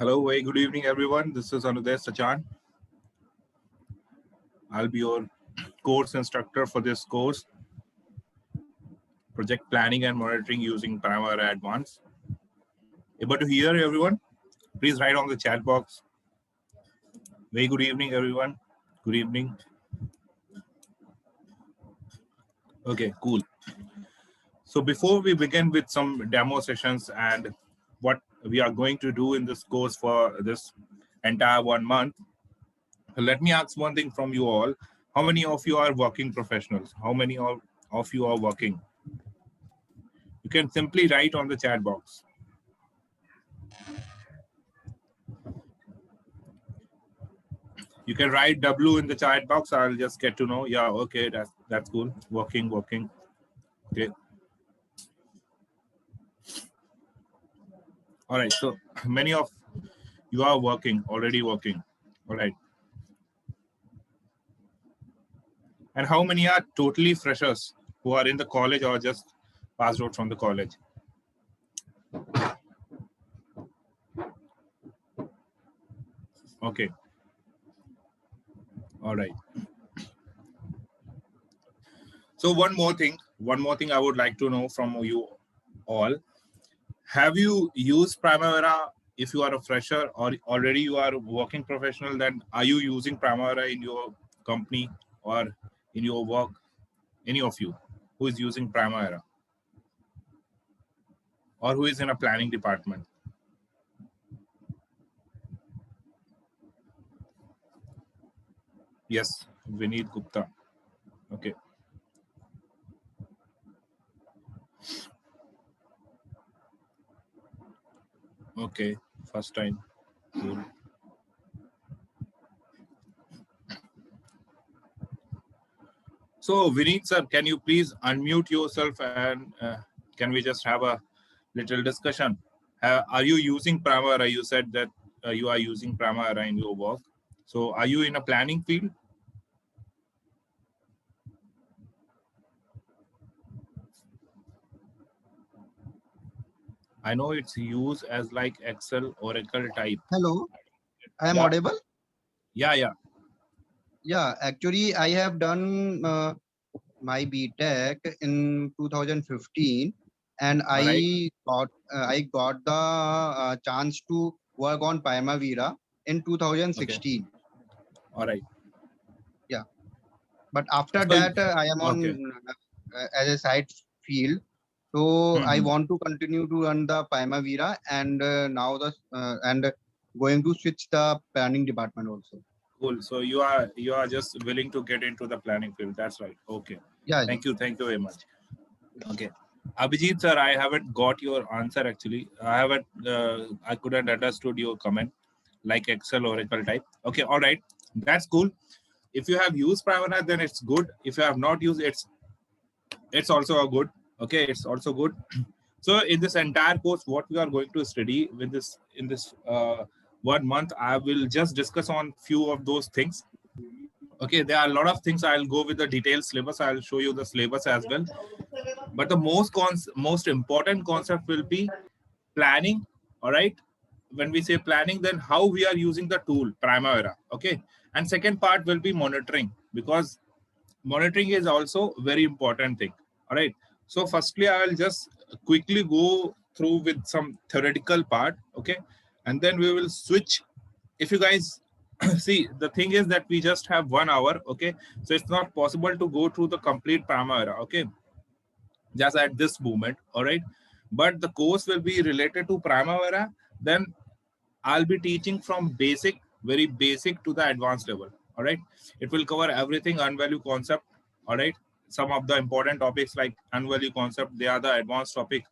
Hello, very good evening, everyone. This is Anuday Sachan. I'll be your course instructor for this course, Project Planning and Monitoring using Primavera Advanced. Able to hear everyone? Please write on the chat box. Very good evening, everyone. Good evening. Okay, cool. So before we begin with some demo sessions and what we are going to do in this course for this entire 1 month, let me ask one thing from you all. How many of you are working professionals? How many of you are working? You can simply write on the chat box. You can write W in the chat box. I'll just get to know. Yeah, okay, that's cool. Working. Okay. All right. So many of you are already working. All right. And how many are totally freshers who are in the college or just passed out from the college? Okay. All right. So one more thing I would like to know from you all. Have you used Primavera if you are a fresher or already you are a working professional? Then are you using Primavera in your company or in your work? Any of you who is using Primavera or who is in a planning department? Yes, Vineet Gupta. Okay. Okay, first time. Cool. So Vineet sir, can you please unmute yourself and can we just have a little discussion? Are you using Primavera? You said that you are using Primavera in your work. So are you in a planning field? I know it's used as like Excel, Oracle type. Hello, I am Yeah. audible. Yeah. Yeah, actually, I have done my BTech in 2015, and I got the chance to work on Primavera in 2016. Okay. All right. Yeah, but after So, that, I am okay. on as a side field. So I want to continue to run the Primavera, and now going to switch the planning department also. Cool. So you are just willing to get into the planning field. That's right. Okay. Yeah. Thank you very much. Okay. Abhijit sir, I haven't got your answer actually. I couldn't understood your comment like Excel Oracle type. Okay, all right. That's cool. If you have used Primavera, then it's good. If you have not used it's also a good. Okay, it's also good. So in this entire course, what we are going to study with this in this 1 month, I will just discuss on few of those things. Okay, there are a lot of things. I'll go with the detailed syllabus. I'll show you the syllabus as well. But the most important concept will be planning. All right. When we say planning, then how we are using the tool Primavera. Okay. And second part will be monitoring, because monitoring is also very important thing. All right. So firstly, I will just quickly go through with some theoretical part. Okay. And then we will switch. If you guys see, the thing is that we just have 1 hour. Okay. So it's not possible to go through the complete Primavera. Okay, just at this moment. All right, but the course will be related to Primavera. Then I'll be teaching from basic, very basic, to the advanced level. All right, it will cover everything, unvalue concept. All right, some of the important topics like unvalue concept, they are the advanced topic.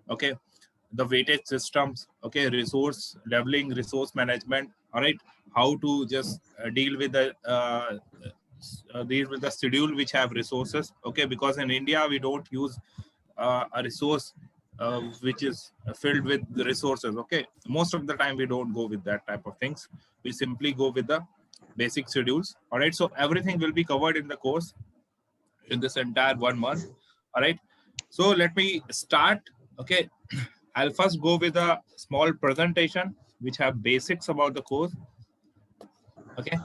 Okay, the weightage systems. Okay, resource leveling, resource management. All right, how to just deal with the schedule which have resources. Okay, because in India we don't use a resource which is filled with the resources. Okay, most of the time we don't go with that type of things. We simply go with the basic schedules. All right, so everything will be covered in the course in this entire 1 month. All right, so let me start. Okay, I'll first go with a small presentation. which have basics about the course. Okay,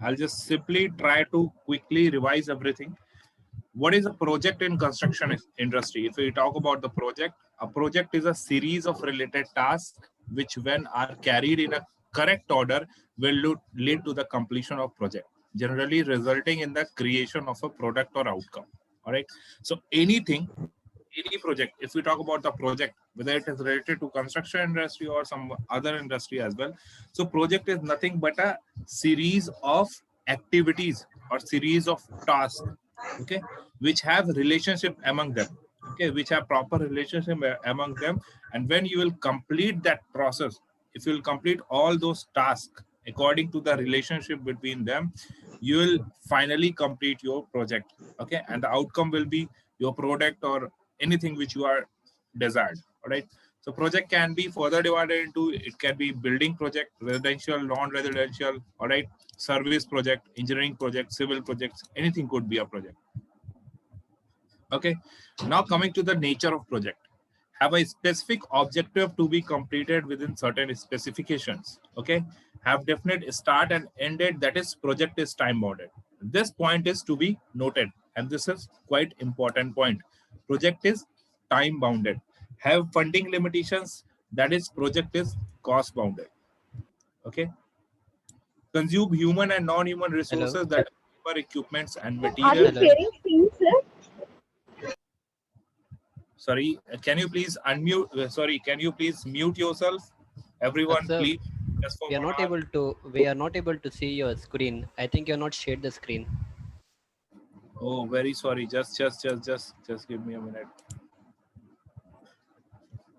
I'll just simply try to quickly revise everything. What is a project in construction industry? If we talk about the project, a project is a series of related tasks which, when are carried in a correct order, will lead to the completion of project, generally resulting in the creation of a product or outcome. All right. So any project, if we talk about the project, whether it is related to construction industry or some other industry as well, so project is nothing but a series of activities or series of tasks, okay, which have relationship among them, okay, which have proper relationship among them. And when you will complete that process, if you will complete all those tasks according to the relationship between them, you will finally complete your project, okay, and the outcome will be your product or anything which you are desired. All right. So project can be further divided into, it can be building project, residential, non-residential, all right, service project, engineering project, civil projects, anything could be a project. Okay. Now coming to the nature of project. Have a specific objective to be completed within certain specifications. Okay. Have definite start and end date, that is project is time bounded. This point is to be noted, and this is quite important point. Project is time bounded. Have funding limitations, that is project is cost bounded. Okay. Consume human and non-human resources, Hello. that are equipments and Are you material. Hello. sharing screen, sir? Sorry, can you please unmute? Sorry, can you please mute yourself? Everyone, Sir, please. Just for we are 1 not hour. able to. We are not able to see your screen. I think you're not shared the screen. Oh, very sorry. Just give me a minute.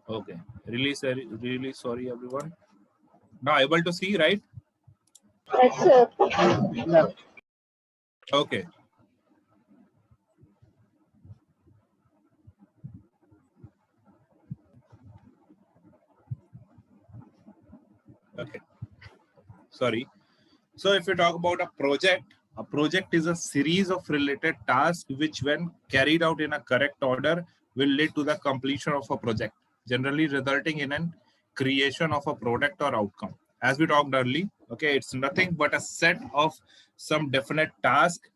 Okay. Really sorry, everyone. Now able to see, right? Yes, sir. Okay. Okay. Sorry. So if you talk about a project is a series of related tasks which, when carried out in a correct order, will lead to the completion of a project, generally resulting in a creation of a product or outcome. As we talked earlier, okay, it's nothing but a set of some definite task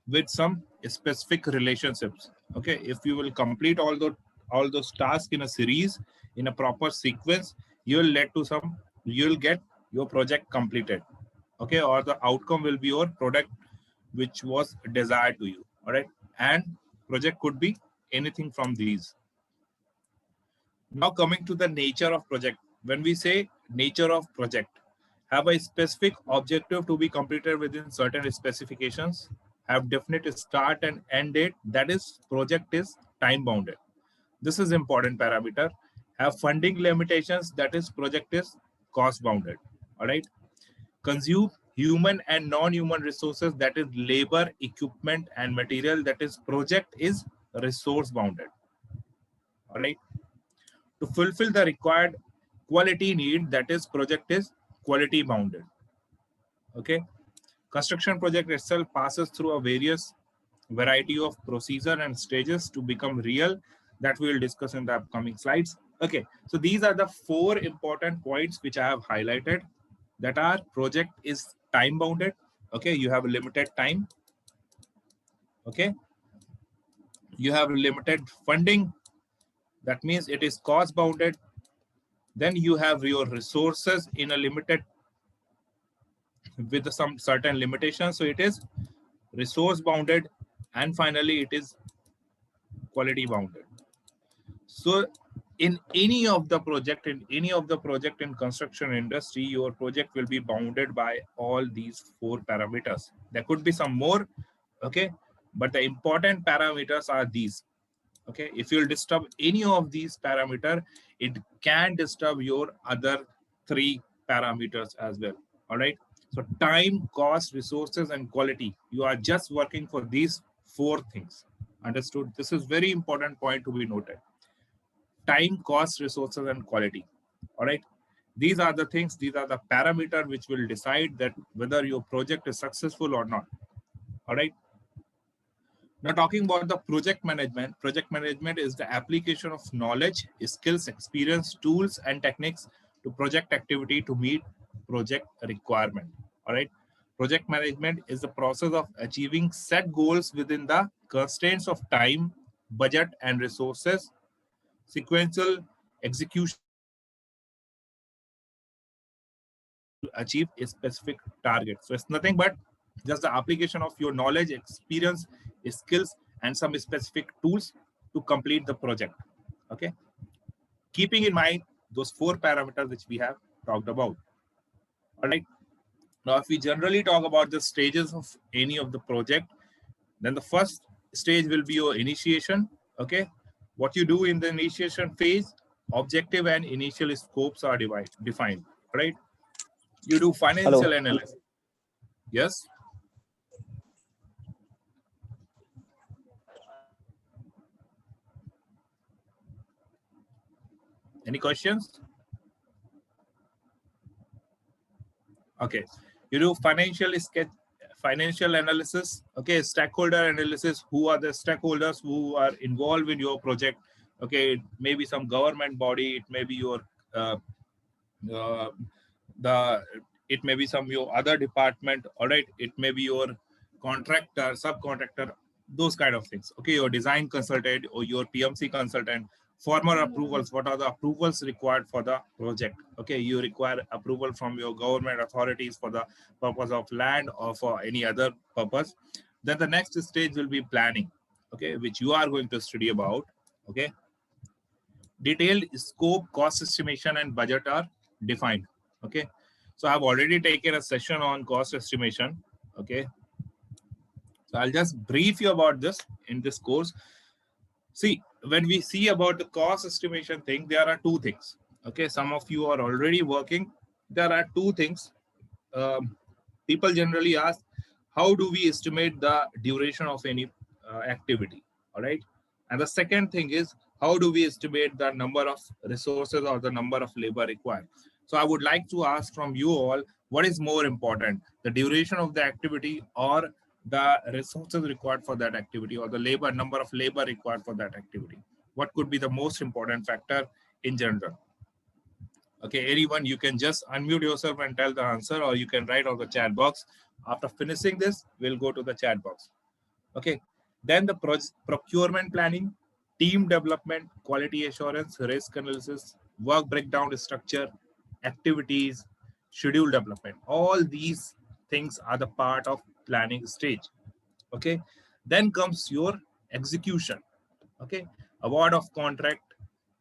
with some specific relationships. Okay, if you will complete all those tasks in a series in a proper sequence, you will get your project completed. Okay, or the outcome will be your product which was desired to you. All right, and project could be anything from these. Now coming to the nature of project. When we say nature of project, have a specific objective to be completed within certain specifications, have definite start and end date, that is project is time bounded. This is important parameter. Have funding limitations, that is project is cost bounded. All right. Consume human and non-human resources, that is labor, equipment and material, that is project is resource bounded. All right. To fulfill the required quality need, that is project is quality bounded. Okay. Construction project itself passes through a variety of procedure and stages to become real, that we will discuss in the upcoming slides. Okay, so these are the 4 important points which I have highlighted, that are project is time bounded. Okay, you have a limited time. Okay, you have limited funding, that means it is cost bounded. Then you have your resources in a limited with some certain limitations, so it is resource bounded. And finally it is quality bounded. So in any of the project in construction industry, your project will be bounded by all these 4 parameters. There could be some more, okay, but the important parameters are these. Okay, if you'll disturb any of these parameters, it can disturb your other 3 parameters as well. All right, so time, cost, resources and quality, you are just working for these 4 things. Understood? This is very important point to be noted. Time, cost, resources and quality. All right, these are the things, these are the parameters which will decide that whether your project is successful or not. All right. Now talking about the project management is the application of knowledge, skills, experience, tools and techniques to project activity to meet project requirement. All right. Project management is the process of achieving set goals within the constraints of time, budget, and resources. Sequential execution to achieve a specific target. So it's nothing but just the application of your knowledge, experience, skills, and some specific tools to complete the project. Okay. Keeping in mind those 4 parameters which we have talked about. All right. Now, if we generally talk about the stages of any of the project, then the first stage will be your initiation. Okay. What you do in the initiation phase, objective and initial scopes are defined, right? You do financial analysis. Yes. Any questions? Okay. You do financial analysis. Okay. Stakeholder analysis. Who are the stakeholders who are involved in your project? Okay. It may be some government body. It may be your it may be some your other department. All right. It may be your contractor, subcontractor, those kind of things. Okay. Your design consultant or your PMC consultant. Former approvals. What are the approvals required for the project? Okay. You require approval from your government authorities for the purpose of land or for any other purpose. Then the next stage will be planning. Okay. Which you are going to study about. Okay. Detailed scope, cost estimation, and budget are defined. Okay. So I've already taken a session on cost estimation. Okay. So I'll just brief you about this in this course. See, when we see about the cost estimation thing, there are 2 things. Okay. Some of you are already working. There are 2 things. People generally ask, how do we estimate the duration of any activity? All right. And the second thing is, how do we estimate the number of resources or the number of labor required? So I would like to ask from you all, what is more important, the duration of the activity or the resources required for that activity, or the number of labor required for that activity? What could be the most important factor in general? Okay, anyone, you can just unmute yourself and tell the answer, or you can write on the chat box. After finishing this, we'll go to the chat box. Okay, then the procurement planning, team development, quality assurance, risk analysis, work breakdown structure, activities, schedule development. All these things are the part of planning stage. Okay, then comes your execution. Okay, award of contract,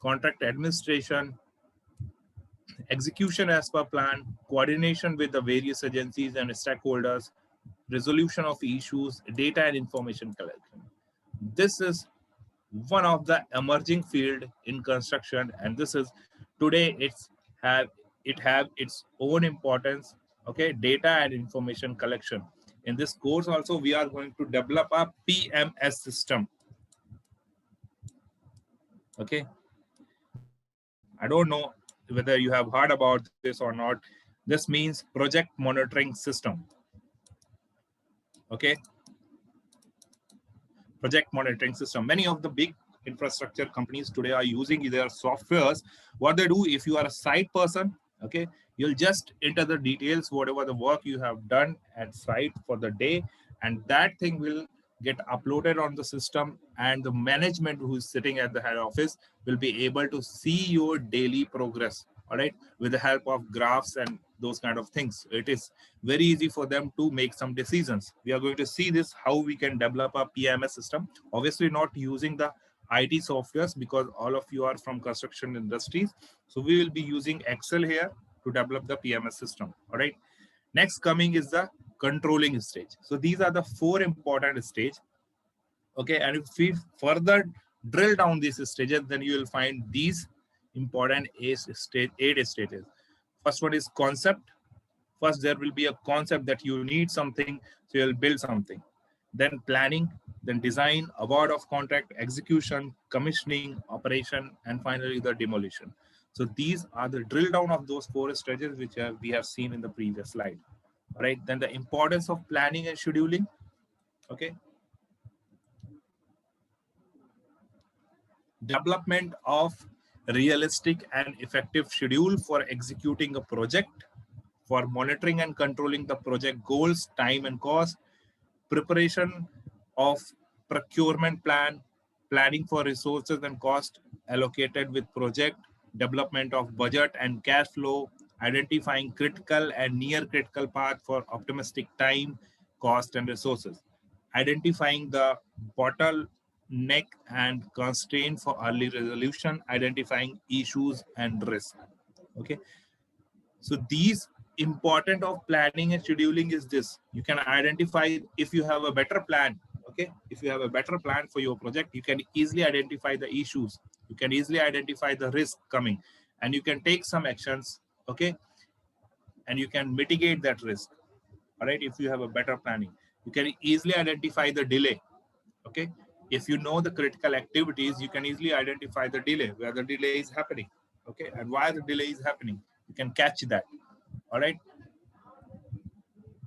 contract administration, execution as per plan, coordination with the various agencies and stakeholders, resolution of issues, data and information collection. This is one of the emerging field in construction, and this is today it have its own importance. Okay, data and information collection. In this course also, we are going to develop a PMS system. Okay, I don't know whether you have heard about this or not. This means project monitoring system. Okay, project monitoring system. Many of the big infrastructure companies today are using their softwares. What they do, if you are a site person, okay, you'll just enter the details, whatever the work you have done at site for the day, and that thing will get uploaded on the system, and the management who is sitting at the head office will be able to see your daily progress. All right, with the help of graphs and those kind of things. It is very easy for them to make some decisions. We are going to see this, how we can develop a PMS system. Obviously not using the IT softwares, because all of you are from construction industries. So we will be using Excel here to develop the PMS system. All right. Next coming is the controlling stage. So these are the 4 important stages. Okay. And if we further drill down these stages, then you will find these important 8 stages. First one is concept. First, there will be a concept that you need something, so you'll build something. Then planning, then design, award of contract, execution, commissioning, operation, and finally the demolition. So these are the drill down of those 4 stages which we have seen in the previous slide. All right. Then the importance of planning and scheduling. Okay. Development of realistic and effective schedule for executing a project, for monitoring and controlling the project goals, time and cost, preparation of procurement plan, planning for resources and cost allocated with project, development of budget and cash flow, identifying critical and near critical path for optimistic time, cost and resources, identifying the bottleneck and constraint for early resolution, identifying issues and risk. Okay, so these important of planning and scheduling is this. You can identify if you have a better plan. Okay, if you have a better plan for your project, you can easily identify the issues. You can easily identify the risk coming, and you can take some actions. Okay, and you can mitigate that risk. All right, if you have a better planning, you can easily identify the delay. Okay, if you know the critical activities, you can easily identify the delay, where the delay is happening. Okay, and why the delay is happening. You can catch that. All right.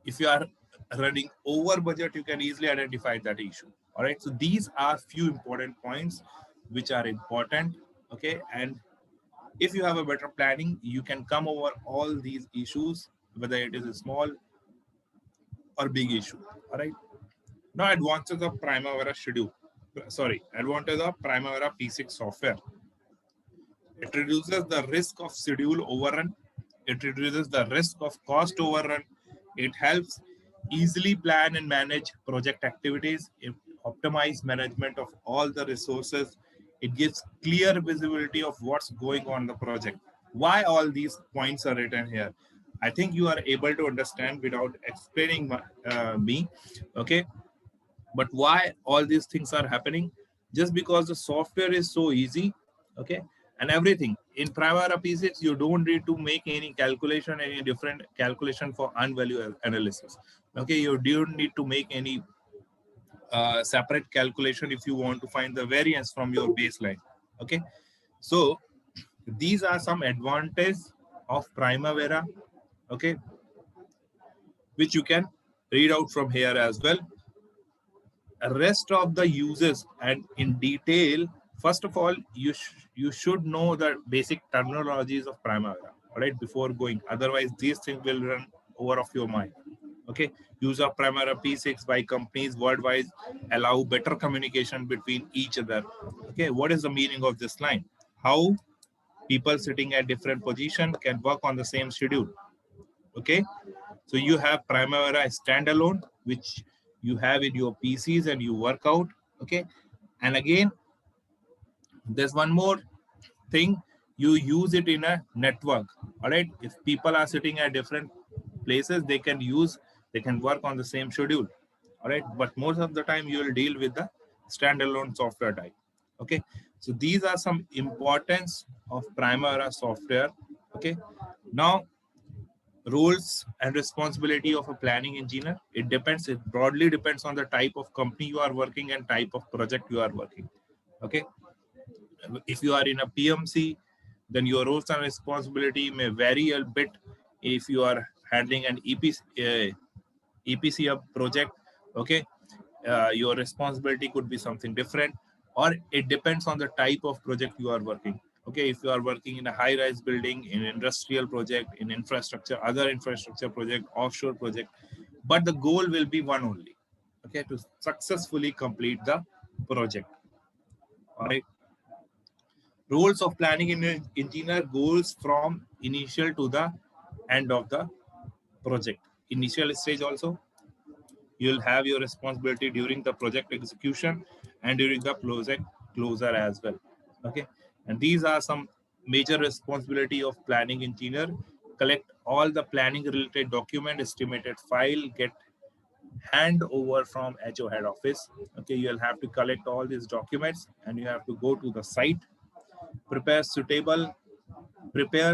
If you are running over budget, you can easily identify that issue. All right. So these are few important points which are important. Okay. And if you have a better planning, you can come over all these issues, whether it is a small or big issue. All right. Now, advantages of Primavera schedule. Sorry, advantage of Primavera P6 software. It reduces the risk of schedule overrun. It reduces the risk of cost overrun. It helps easily plan and manage project activities. It optimizes management of all the resources. It gives clear visibility of what's going on in the project. Why all these points are written here? I think you are able to understand without explaining me. Okay, but why all these things are happening? Just because the software is so easy. Okay, and everything in Primavera P6, you don't need to make any calculation, any different calculation for unvalue analysis. Okay, you don't need to make any separate calculation if you want to find the variance from your baseline. Okay, so these are some advantages of Primavera. Okay, which you can read out from here as well. Rest of the uses and in detail. First of all, you should know the basic terminologies of Primavera, all right, before going. Otherwise, these things will run over of your mind. Okay, use of Primavera P6 by companies worldwide allow better communication between each other. Okay, what is the meaning of this line? How people sitting at different positions can work on the same schedule. Okay, so you have Primavera standalone, which you have in your PCs and you work out. Okay, and again, there's one more thing. You use it in a network. All right, if people are sitting at different places, they can work on the same schedule. All right, but most of the time you will deal with the standalone software type. Okay, so these are some importance of Primavera software. Okay, now roles and responsibility of a planning engineer. It broadly depends on the type of company you are working and type of project you are working. Okay, if you are in a PMC, then your roles and responsibility may vary a bit. If you are handling an EPC project, okay, your responsibility could be something different, or it depends on the type of project you are working. Okay, if you are working in a high-rise building, in industrial project, in infrastructure, other infrastructure project, offshore project, but the goal will be one only. Okay, to successfully complete the project. All right. Roles of planning engineer goes from initial to the end of the project. Initial stage also, you'll have your responsibility during the project execution and during the project closure as well. Okay, and these are some major responsibility of planning engineer. Collect all the planning related document, estimated file, get hand over from HO head office. Okay, you'll have to collect all these documents and you have to go to the site, prepare,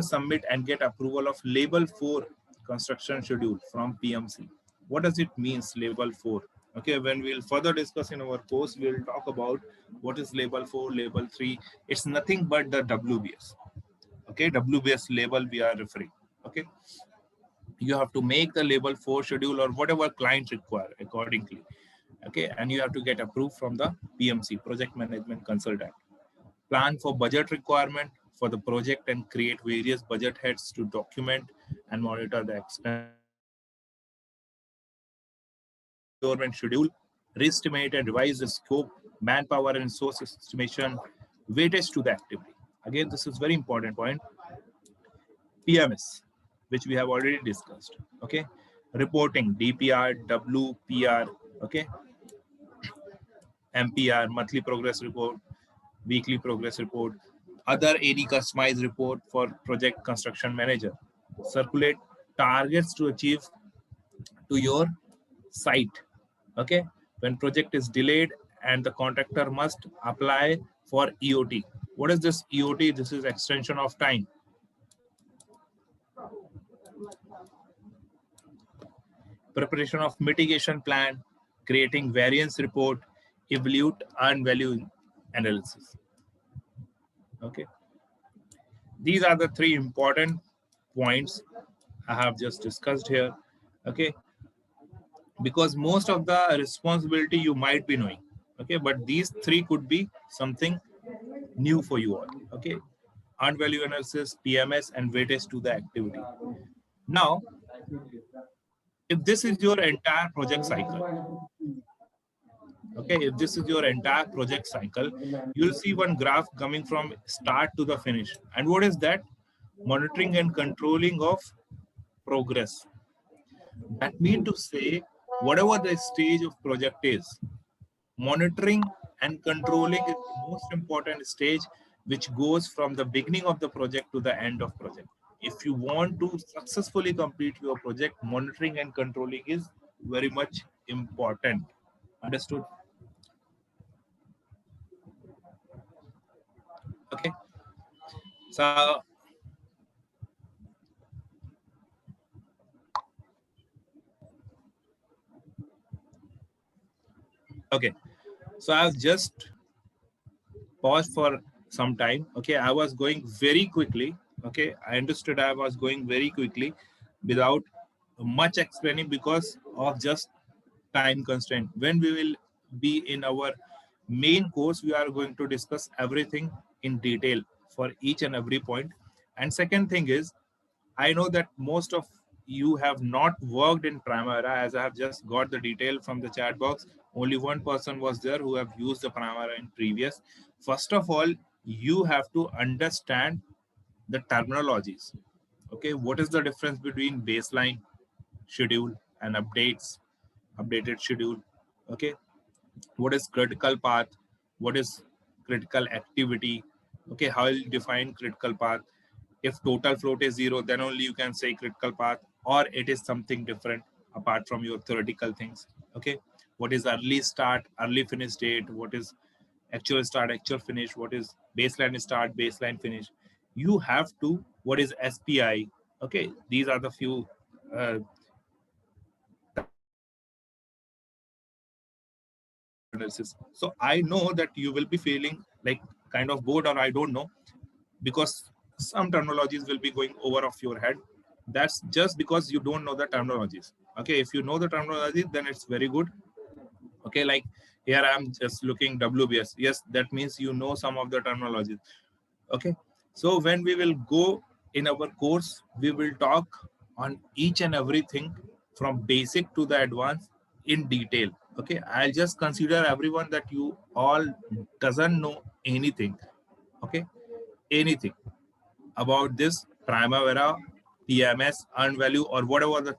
submit and get approval of label 4 construction schedule from PMC. What does it means, label 4? Okay, when we'll further discuss in our course, we'll talk about what is label 4, label 3. It's nothing but the WBS. Okay, WBS label we are referring. Okay, you have to make the label 4 schedule or whatever client require accordingly. Okay, and you have to get approved from the PMC, project management consultant. Plan for budget requirement, for the project and create various budget heads to document and monitor the expense. Procurement schedule, re-estimate and revise the scope, manpower and resource estimation, weightage to the activity. Again, this is very important point. PMS, which we have already discussed. Okay, reporting, DPR, WPR, okay, MPR, monthly progress report, weekly progress report, other any customized report for project construction manager. Circulate targets to achieve to your site. Okay, when project is delayed and the contractor must apply for EOT. What is this EOT? This is extension of time. Preparation of mitigation plan, creating variance report, evaluate earned value analysis. Okay, these are the three important points I have just discussed here. Okay, because most of the responsibility you might be knowing. Okay, but these three could be something new for you all. Okay, earned value analysis, PMS, and weightage to the activity. Now, if this is your entire project cycle, okay, if this is your entire project cycle, you'll see one graph coming from start to the finish. And what is that? Monitoring and controlling of progress. That means to say, whatever the stage of project is, monitoring and controlling is the most important stage, which goes from the beginning of the project to the end of project. If you want to successfully complete your project, monitoring and controlling is very much important. Understood? Okay. So okay. So I've just paused for some time. Okay, I was going very quickly. Okay, I understood I was going very quickly without much explaining because of just time constraint. When we will be in our main course, we are going to discuss everything in detail for each and every point. And second thing is, I know that most of you have not worked in Primavera, as I have just got the detail from the chat box. Only one person was there who have used the Primavera in previous. First of all, you have to understand the terminologies. Okay, what is the difference between baseline, schedule, and updated schedule? Okay, what is critical path? What is critical activity? Okay, how will you define critical path? If total float is 0, then only you can say critical path, or it is something different apart from your theoretical things. Okay, what is early start, early finish date? What is actual start, actual finish? What is baseline start, baseline finish? You have to, what is SPI? Okay, these are the few analysis. So I know that you will be feeling like kind of bored, or I don't know, because some terminologies will be going over off your head. That's just because you don't know the terminologies. Okay, if you know the terminology, then it's very good. Okay, like here I'm just looking WBS. Yes, that means you know some of the terminologies. Okay, so when we will go in our course, we will talk on each and everything from basic to the advanced in detail. Okay, I'll just consider everyone that you all doesn't know anything. Okay, anything about this Primavera, PMS, earned value, or whatever the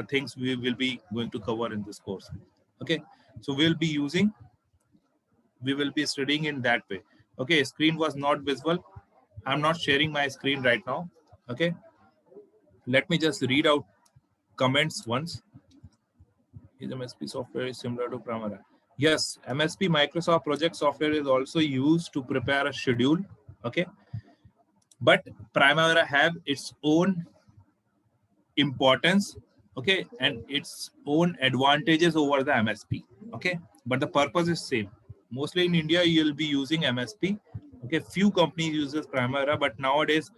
things we will be going to cover in this course. Okay, so we will be studying in that way. Okay, screen was not visible. I'm not sharing my screen right now. Okay, let me just read out comments once. Is MSP software is similar to Primavera? Yes, MSP Microsoft Project software is also used to prepare a schedule. Okay, but Primavera have its own importance, okay, and its own advantages over the MSP. Okay, but the purpose is same. Mostly in India, you'll be using MSP. Okay, few companies uses Primavera, but nowadays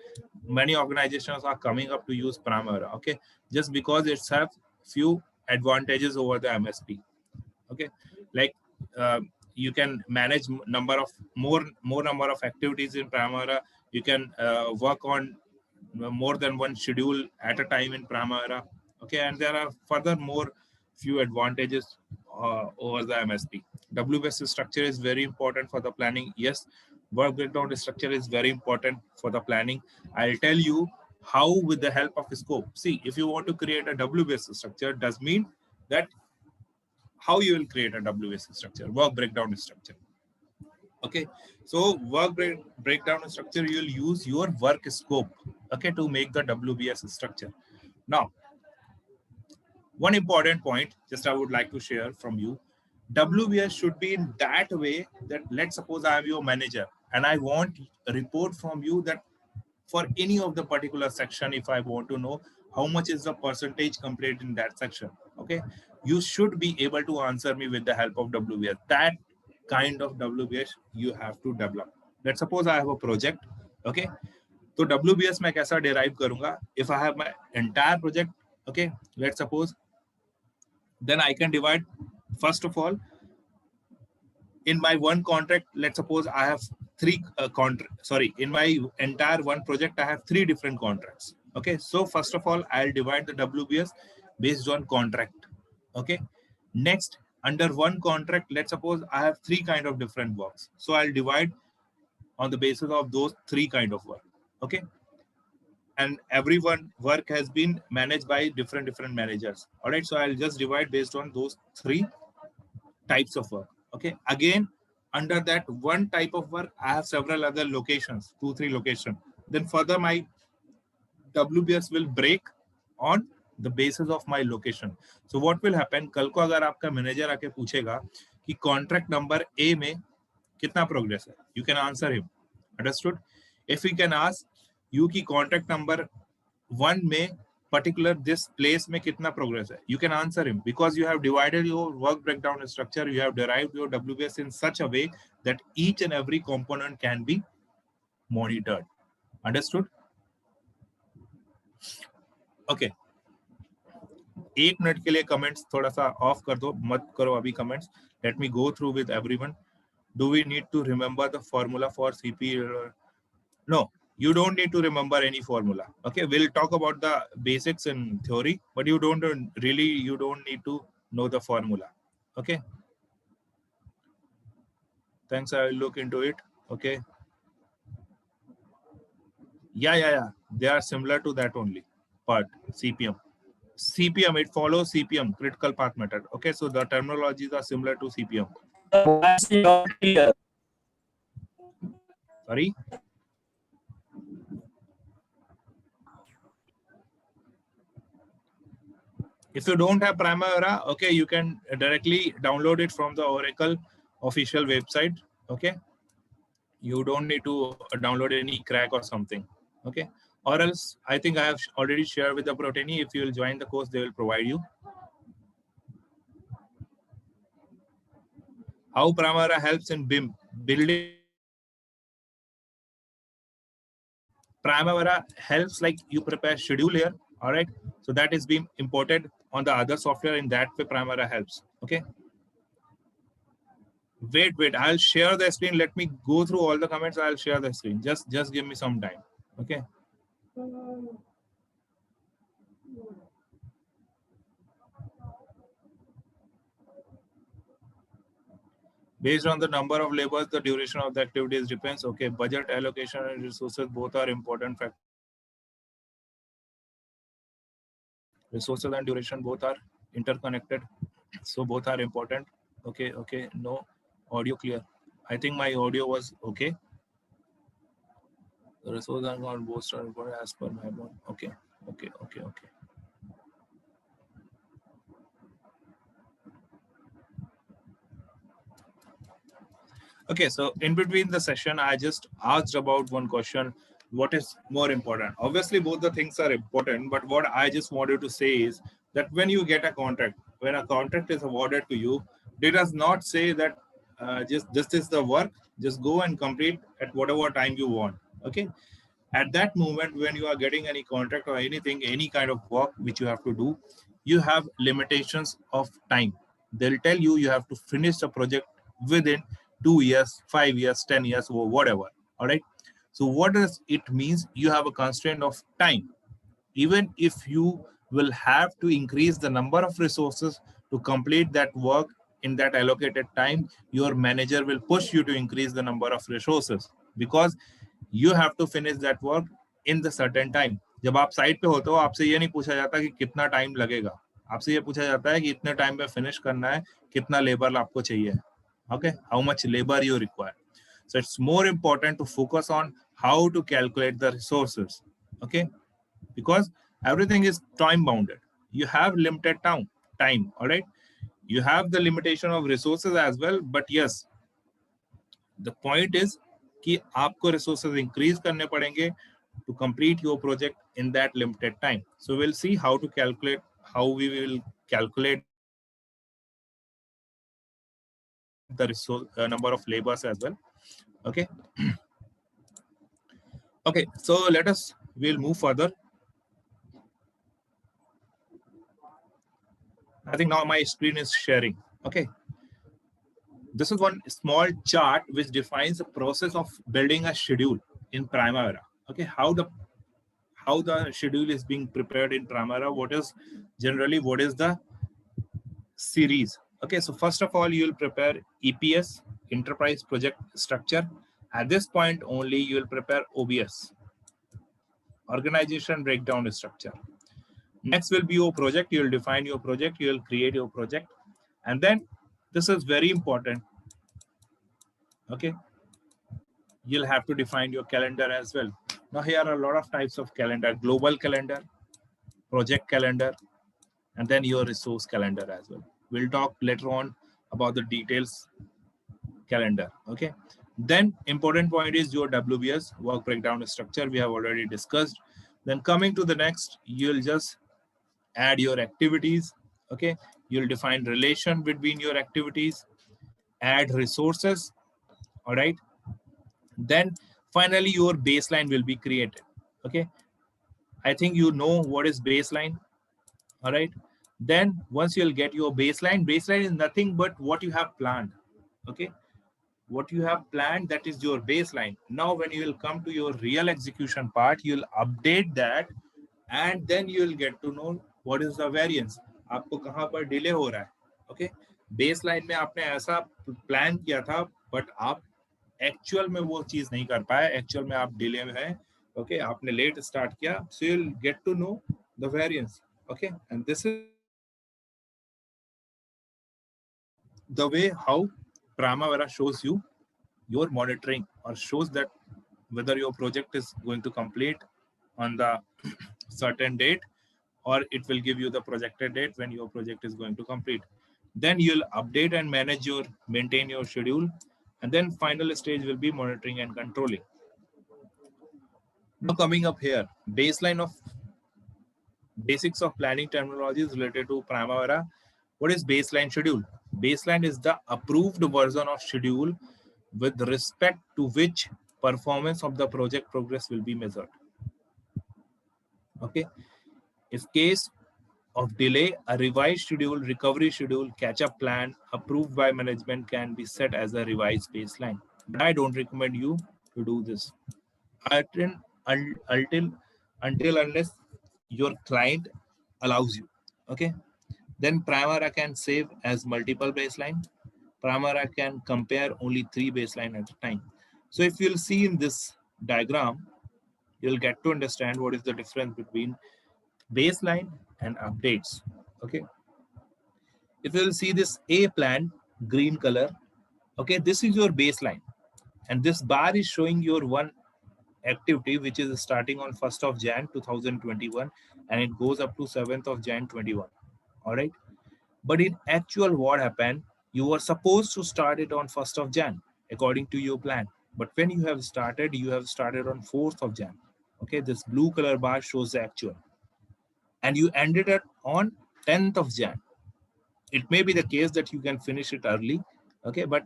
many organizations are coming up to use Primavera. Okay, just because it's have few advantages over the MSP. Okay, like you can manage more number of activities in Primavera. You can work on more than one schedule at a time in Primavera. Okay, and there are further more few advantages over the MSP. WBS structure is very important for the planning. Yes, work breakdown structure is very important for the planning. I'll tell you how with the help of scope. See, if you want to create a WBS structure, does mean that how you will create a WBS structure, work breakdown structure. Okay, so breakdown structure, you'll use your work scope, okay, to make the WBS structure. Now, one important point just I would like to share from you, WBS should be in that way that, let's suppose I am your manager and I want a report from you that for any of the particular section, if I want to know how much is the percentage complete in that section, okay, you should be able to answer me with the help of WBS. That kind of WBS you have to develop. Let's suppose I have a project, okay, so WBS मैं कैसा derive करूंगा? If I have my entire project, okay, let's suppose, then I can divide, first of all, in my one contract, let's suppose I have three in my entire one project, I have three different contracts. Okay, so first of all, I'll divide the WBS based on contract. Okay, next, under one contract, let's suppose I have three kind of different works. So I'll divide on the basis of those three kind of work. Okay, and everyone work has been managed by different managers. All right, so I'll just divide based on those three types of work. Okay, again, under that one type of work, I have several other locations, 2-3 locations. Then further my WBS will break on the basis of my location. So what will happen, कल को अगर आपका manager आके पूछेगा कि contract number A में कितना progress है, you can answer him. Understood? If he can ask you कि कॉन्ट्रैक्ट नंबर 1 में particular this place में कितना progress है, you can answer him because you have divided your work breakdown structure, you have derived your WBS in such a way that each and every component can be monitored. Understood? Okay. 1 minute के लिए comments थोड़ा सा of कर दो, मत करो अभी comments. Let me go through with everyone. Do we need to remember the formula for CP? No. You don't need to remember any formula. Okay, we'll talk about the basics in theory, but you don't need to know the formula. Okay. Thanks. I will look into it. Okay. Yeah. They are similar to that only. But CPM, it follows CPM, critical path method. Okay, so the terminologies are similar to CPM. Sorry. If you don't have Primavera, okay, you can directly download it from the Oracle official website. Okay, you don't need to download any crack or something. Okay, or else I think I have already shared with the Proteni. If you will join the course, they will provide you. How Primavera helps in BIM building. Primavera helps like you prepare schedule here. All right, so that is being imported on the other software. In that way, Primavera helps. Okay. Wait. I'll share the screen. Let me go through all the comments. I'll share the screen. Just give me some time. Okay. Based on the number of labors, the duration of the activities depends. Okay. Budget, allocation, and resources both are important factors. Resources and duration both are interconnected, so both are important. Okay. No audio clear. I think my audio was okay. The resources are on both are important as per my one. Okay. Okay, so in between the session, I just asked about one question. What is more important? Obviously, both the things are important, but what I just wanted to say is that when you get a contract, when a contract is awarded to you, it does not say that just this is the work, just go and complete at whatever time you want. Okay. At that moment, when you are getting any contract or anything, any kind of work which you have to do, you have limitations of time. They'll tell you have to finish the project within 2 years, 5 years, 10 years, or whatever. All right. So what does it means? You have a constraint of time. Even if you will have to increase the number of resources to complete that work in that allocated time, your manager will push you to increase the number of resources because you have to finish that work in the certain time. जब आप site पे होते हो आपसे ये नहीं पूछा जाता कि कितना टाइम लगेगा, आपसे ये पूछा जाता है कि इतने टाइम में फिनिश करना है, कितना लेबर आपको चाहिए. Okay, how much labor you require. So it's more important to focus on how to calculate the resources. Okay, because everything is time bounded. You have limited time. All right, you have the limitation of resources as well, but yes, the point is कि आपको resources increase करने पड़ेंगे to complete your project in that limited time. So we'll see how we will calculate the resource number of labors as well. Okay. Okay, so we'll move further. I think now my screen is sharing. Okay. This is one small chart which defines the process of building a schedule in Primavera. Okay, how the schedule is being prepared in Primavera. What is the series? Okay, so first of all, you will prepare EPS, Enterprise Project Structure. At this point only, you will prepare OBS, Organization Breakdown Structure. Next will be your project. You will define your project. You will create your project. And then this is very important. Okay. You'll have to define your calendar as well. Now here are a lot of types of calendar: global calendar, project calendar, and then your resource calendar as well. We'll talk later on about the details calendar. Okay. Then important point is your WBS, work breakdown structure. We have already discussed. Then coming to the next, you'll just add your activities. Okay, you'll define relation between your activities, add resources. All right, then finally your baseline will be created. Okay, I think you know what is baseline. All right, then once you'll get your baseline is nothing but what you have planned. Okay, what you have planned, that is your baseline. Now when you will come to your real execution part, you'll update that, and then you will get to know what is the variance. आपको कहाँ पर delay हो रहा है. Okay, baseline में आपने ऐसा plan किया था, but आप एक्चुअल में वो चीज नहीं कर पाए. एक्चुअल में आप डिले में है. Okay, आपने लेट स्टार्ट किया, so you'll get to know the variance. Okay, and this is the way how Primavera shows you your monitoring, or shows that whether your project is going to complete on the certain date, or it will give you the projected date when your project is going to complete. Then you'll update and maintain your schedule. And then final stage will be monitoring and controlling. Now coming up here, basics of planning terminologies related to Primavera. What is baseline schedule? Baseline is the approved version of schedule with respect to which performance of the project progress will be measured. Okay. If case of delay, a revised schedule, recovery schedule, catch-up plan approved by management can be set as a revised baseline. But I don't recommend you to do this until unless your client allows you. Okay. Then Primavera can save as multiple baseline. Primavera can compare only 3 baseline at a time. So if you'll see in this diagram, you'll get to understand what is the difference between baseline and updates. Okay. If you'll see this A plan, green color, okay, this is your baseline. And this bar is showing your one activity which is starting on 1st of Jan 2021 and it goes up to 7th of Jan 21. All right. But in actual what happened, you were supposed to start it on 1st of Jan according to your plan. But when you have started on 4th of Jan. Okay, this blue color bar shows the actual. And you ended it on 10th of Jan. It may be the case that you can finish it early. Okay, but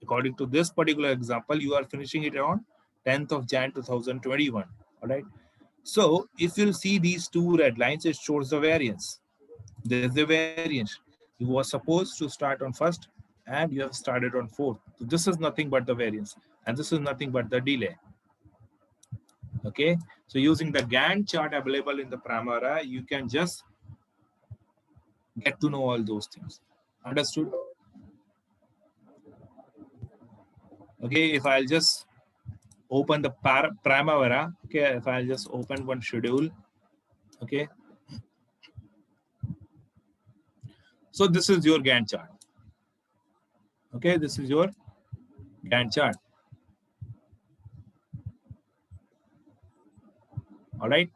according to this particular example, you are finishing it on 10th of Jan 2021. All right. So if you'll see these two red lines, it shows the variance. There's the variance. You were supposed to start on 1st and you have started on 4th. So this is nothing but the variance. And this is nothing but the delay. Okay, so using the Gantt chart available in the Primavera, you can just get to know all those things. Understood? Okay, if I'll just open the Primavera, okay, if I'll just open one schedule, okay. So this is your Gantt chart. Okay, this is your Gantt chart. All right.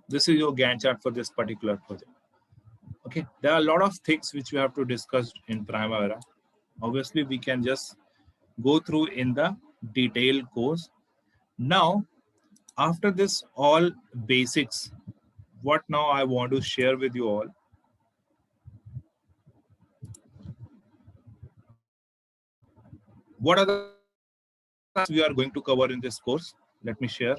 This is your Gantt chart for this particular project. Okay, there are a lot of things which we have to discuss in Primavera. Obviously, we can just go through in the detailed course. Now, after this all basics, what now I want to share with you all. What are the we are going to cover in this course? Let me share.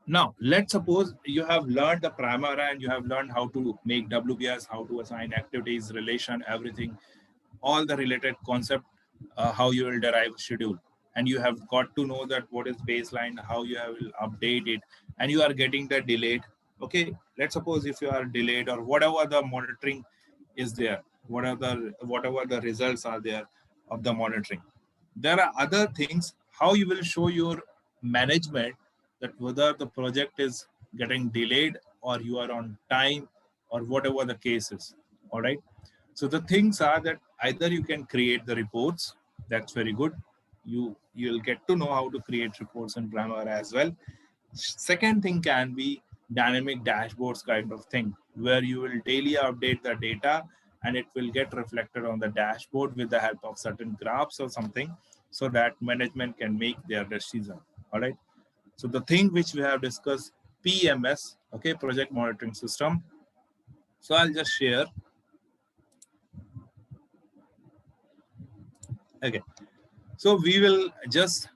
Now, let's suppose you have learned the Primavera and you have learned how to make WBS, how to assign activities, relation, everything, all the related concept, how you will derive a schedule. And you have got to know that what is baseline, how you will update it, and you are getting the delayed. Okay, let's suppose if you are delayed or whatever the monitoring is there, whatever the results are there of the monitoring. There are other things, how you will show your management that whether the project is getting delayed or you are on time or whatever the case is. All right. So the things are that either you can create the reports, that's very good. You'll get to know how to create reports in Primavera as well. Second thing can be dynamic dashboards kind of thing, where you will daily update the data and it will get reflected on the dashboard with the help of certain graphs or something, so that management can make their decision. All right. So the thing which we have discussed, PMS, okay, project monitoring system. So I'll just share. Okay. So we'll just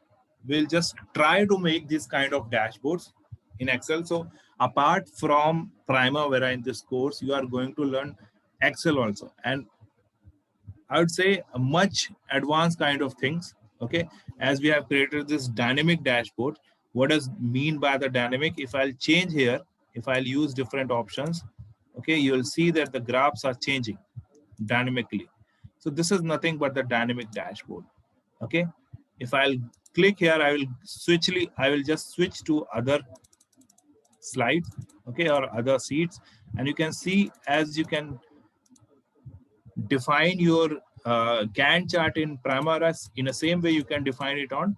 try to make this kind of dashboards in Excel. So apart from Primavera in this course, you are going to learn Excel also, and I would say a much advanced kind of things. Okay, as we have created this dynamic dashboard. What does mean by the dynamic? If I'll change here, if I'll use different options, okay, you'll see that the graphs are changing dynamically. So this is nothing but the dynamic dashboard. Okay, if I'll click here, I will just switch to other slides, okay, or other sheets, and you can see as you can define your Gantt chart in Primavera in the same way you can define it on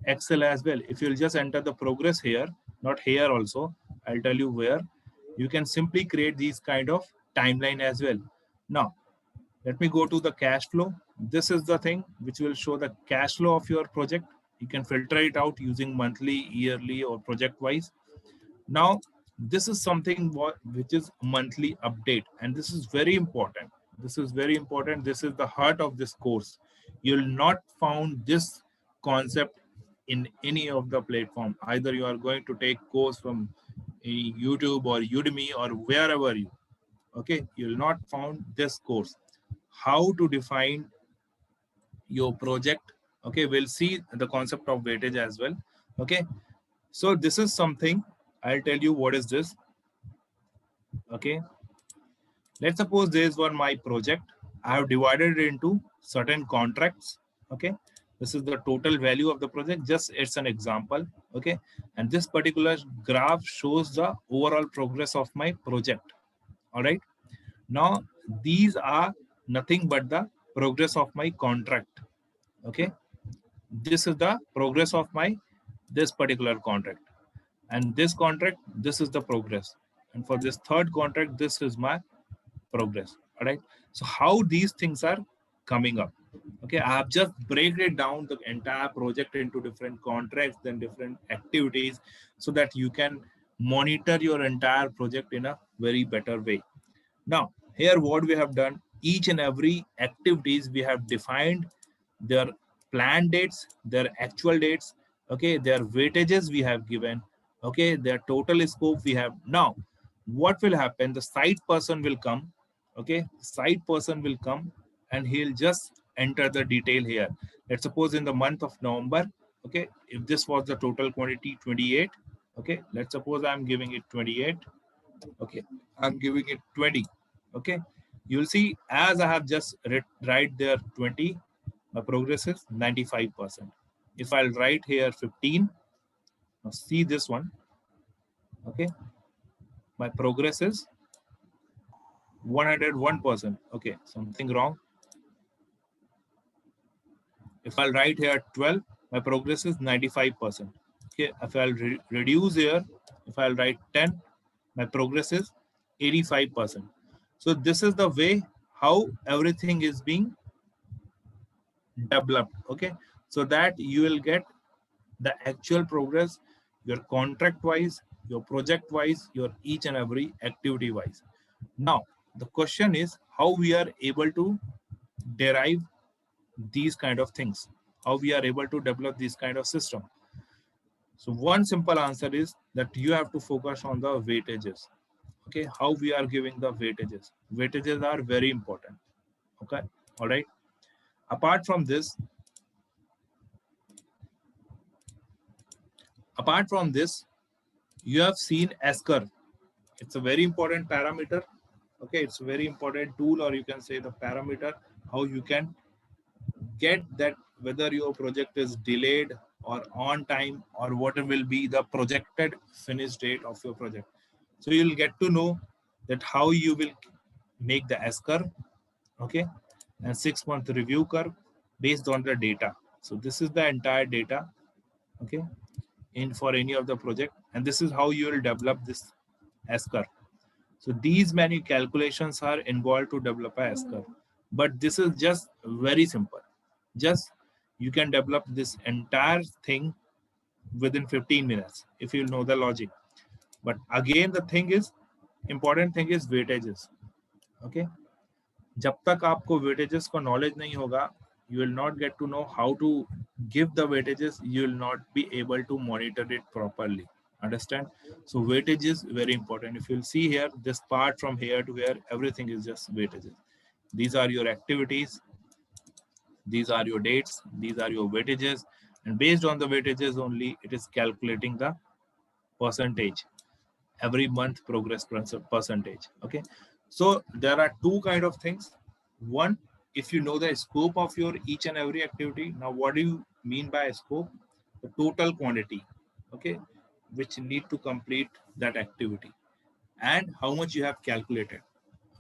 Excel as well. If you'll just enter the progress here, not here also, I'll tell you where, you can simply create these kind of timeline as well. Now, let me go to the cash flow. This is the thing which will show the cash flow of your project. You can filter it out using monthly, yearly, or project wise. Now, this is something which is monthly update, and this is very important. This is very important. This is the heart of this course. You'll not found this concept in any of the platform. Either you are going to take course from YouTube or Udemy or wherever you, okay, you'll not found this course. How to define your project. Okay, we'll see the concept of weightage as well. Okay, so this is something I'll tell you what is this. Okay, let's suppose there is one my project. I have divided it into certain contracts. Okay, this is the total value of the project. Just it's an example. Okay, and this particular graph shows the overall progress of my project. All right, now these are nothing but the progress of my contract. Okay, this is the progress of my this particular contract, and this contract, this is the progress, and for this third contract, this is my progress. All right, so how these things are coming up. Okay, I have just break it down the entire project into different contracts, then different activities, so that you can monitor your entire project in a very better way. Now here what we have done, each and every activities we have defined their planned dates, their actual dates, Okay, their weightages we have given. Okay, their total scope we have. Now, what will happen? The site person will come. Okay, site person will come and he'll just enter the detail here. Let's suppose in the month of November, okay, if this was the total quantity 28, okay, let's suppose I'm giving it 28. Okay, I'm giving it 20. Okay, you'll see as I have just write there 20, my progress is 95%. If I'll write here 15, now see this one. Okay, my progress is 101%. Okay, something wrong. If I'll write here 12, my progress is 95%. Okay, if I'll reduce here, if I'll write 10, my progress is 85%. So this is the way how everything is being developed. Okay, so that you will get the actual progress, your contract wise, your project wise, your each and every activity wise. Now the question is how we are able to derive these kind of things, how we are able to develop this kind of system. So one simple answer is that you have to focus on the weightages. Okay, how we are giving the weightages. Weightages are very important. Okay, all right. Apart from this, you have seen S-curve. It's a very important parameter. Okay, it's a very important tool, or you can say the parameter, how you can get that whether your project is delayed or on time, or what will be the projected finish date of your project. So you'll get to know that how you will make the S-curve, okay, and 6-month review curve based on the data. So this is the entire data, okay, in for any of the project, and this is how you will develop this S-curve. So these many calculations are involved to develop a S-curve, but this is just very simple. Just you can develop this entire thing within 15 minutes if you know the logic. But again, the thing is, important thing is weightages. Okay, जब तक आपको weightages का knowledge नहीं होगा, you will not get to know how to give the weightages. You will not be able to monitor it properly. Understand? So weightage is very important. If you'll see here, this part from here to here, everything is just weightages. These are your activities. These are your dates. These are your weightages. And based on the weightages only, it is calculating the percentage. Every month progress percentage. Okay. So there are two kind of things. One, if you know the scope of your each and every activity. Now, what do you mean by scope? The total quantity, okay, which need to complete that activity, and how much you have calculated.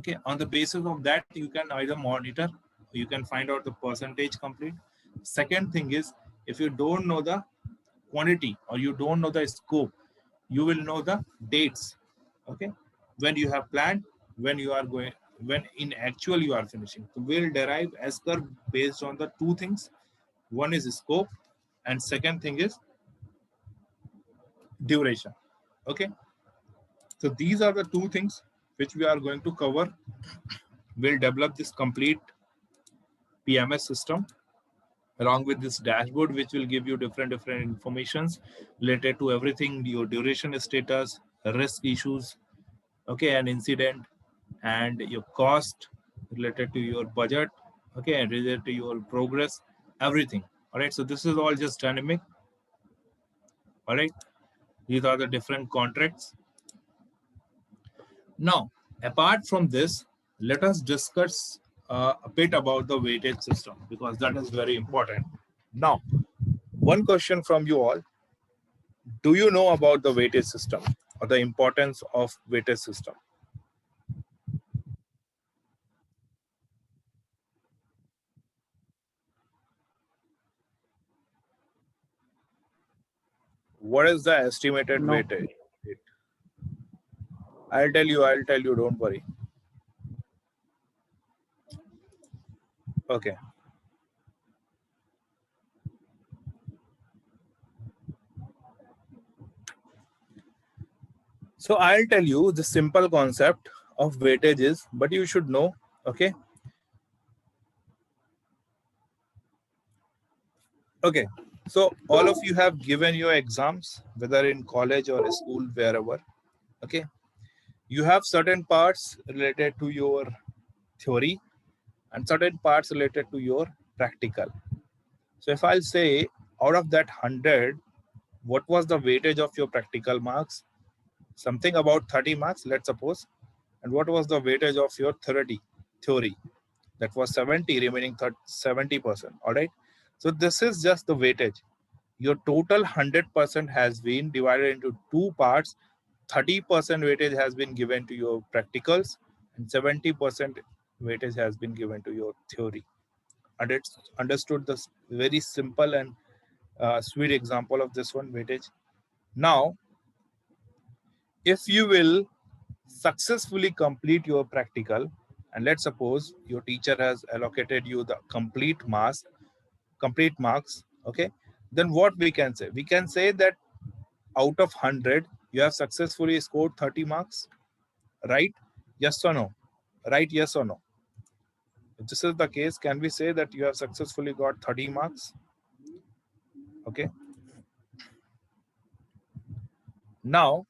Okay, on the basis of that, you can either monitor, you can find out the percentage complete. Second thing is, if you don't know the quantity or you don't know the scope, you will know the dates. Okay, when you have planned, when you are going, when in actual you are finishing. So we'll derive S-curve based on the two things. One is scope, and second thing is duration. Okay, so these are the two things which we are going to cover. We'll develop this complete PMS system along with this dashboard, which will give you different informations related to everything, your duration status, risk issues, okay, an incident, and your cost related to your budget, okay, and related to your progress, everything. All right, so this is all just dynamic. All right, these are the different contracts. Now, apart from this, let us discuss a bit about the weightage system, because that is very important. Now, one question from you all: do you know about the weightage system or the importance of weightage system? What is the estimated weightage? I'll tell you, don't worry. Okay. So I'll tell you the simple concept of weightage is, but you should know, okay? Okay. So all of you have given your exams, whether in college or school, wherever. Okay. You have certain parts related to your theory and certain parts related to your practical. So if I'll say out of that 100, what was the weightage of your practical marks? Something about 30 marks, let's suppose. And what was the weightage of your theory? That was 70, remaining 70%. All right. So this is just the weightage. Your total 100% has been divided into two parts. 30% weightage has been given to your practicals and 70% weightage has been given to your theory. And it's understood this very simple and sweet example of this one weightage. Now, if you will successfully complete your practical, and let's suppose your teacher has allocated you the complete marks, okay, then what we can say? We can say that out of 100, you have successfully scored 30 marks, right? Yes or no? Right, yes or no? If this is the case, can we say that you have successfully got 30 marks? Okay. Now,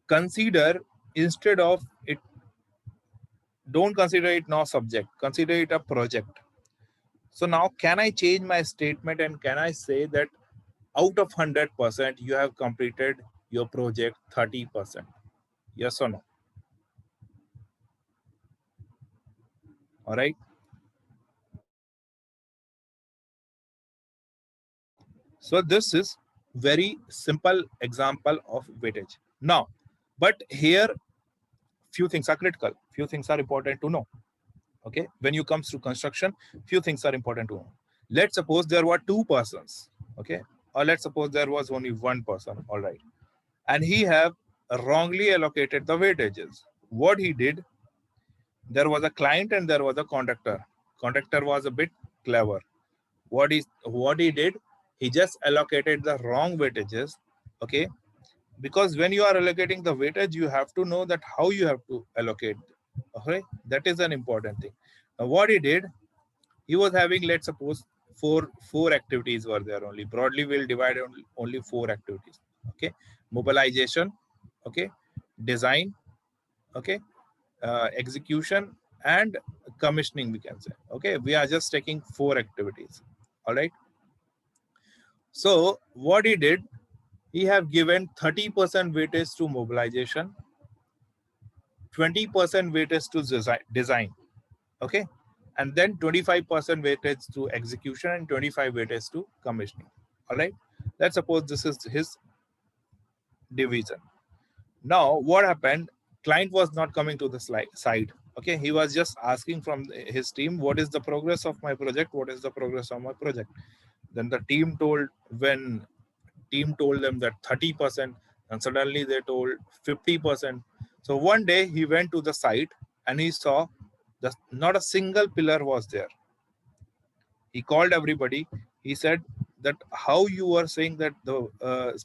consider instead of it, don't consider it now subject, consider it a project. So now can I change my statement and can I say that out of 100%, you have completed your project 30%? Yes or no? All right. So this is very simple example of weightage. Now, but here few things are critical, few things are important to know. Okay, when you comes to construction, few things are important to know. Let's suppose there were two persons, okay, or let's suppose there was only one person, all right, and he have wrongly allocated the weightages. What he did, there was a client and there was a contractor. Contractor was a bit clever. What he did, he just allocated the wrong weightages, okay, because when you are allocating the weightage, you have to know that how you have to allocate. Okay, that is an important thing. Now, what he did, he was having, let's suppose, four activities were there only. Broadly, we'll divide only four activities. Okay, mobilization, okay, design, okay, execution, and commissioning, we can say. Okay, we are just taking four activities. All right. So what he did, he have given 30% weightage to mobilization, 20% weightage to design, okay, and then 25% weightage to execution and 25 weightage to commissioning. All right, let's suppose this is his division. Now what happened, client was not coming to the side. Okay, he was just asking from his team, what is the progress of my project, what is the progress of my project. Then the team told them that 30%, and suddenly they told 50%. So one day he went to the site and he saw that not a single pillar was there. He called everybody. He said that how you are saying that the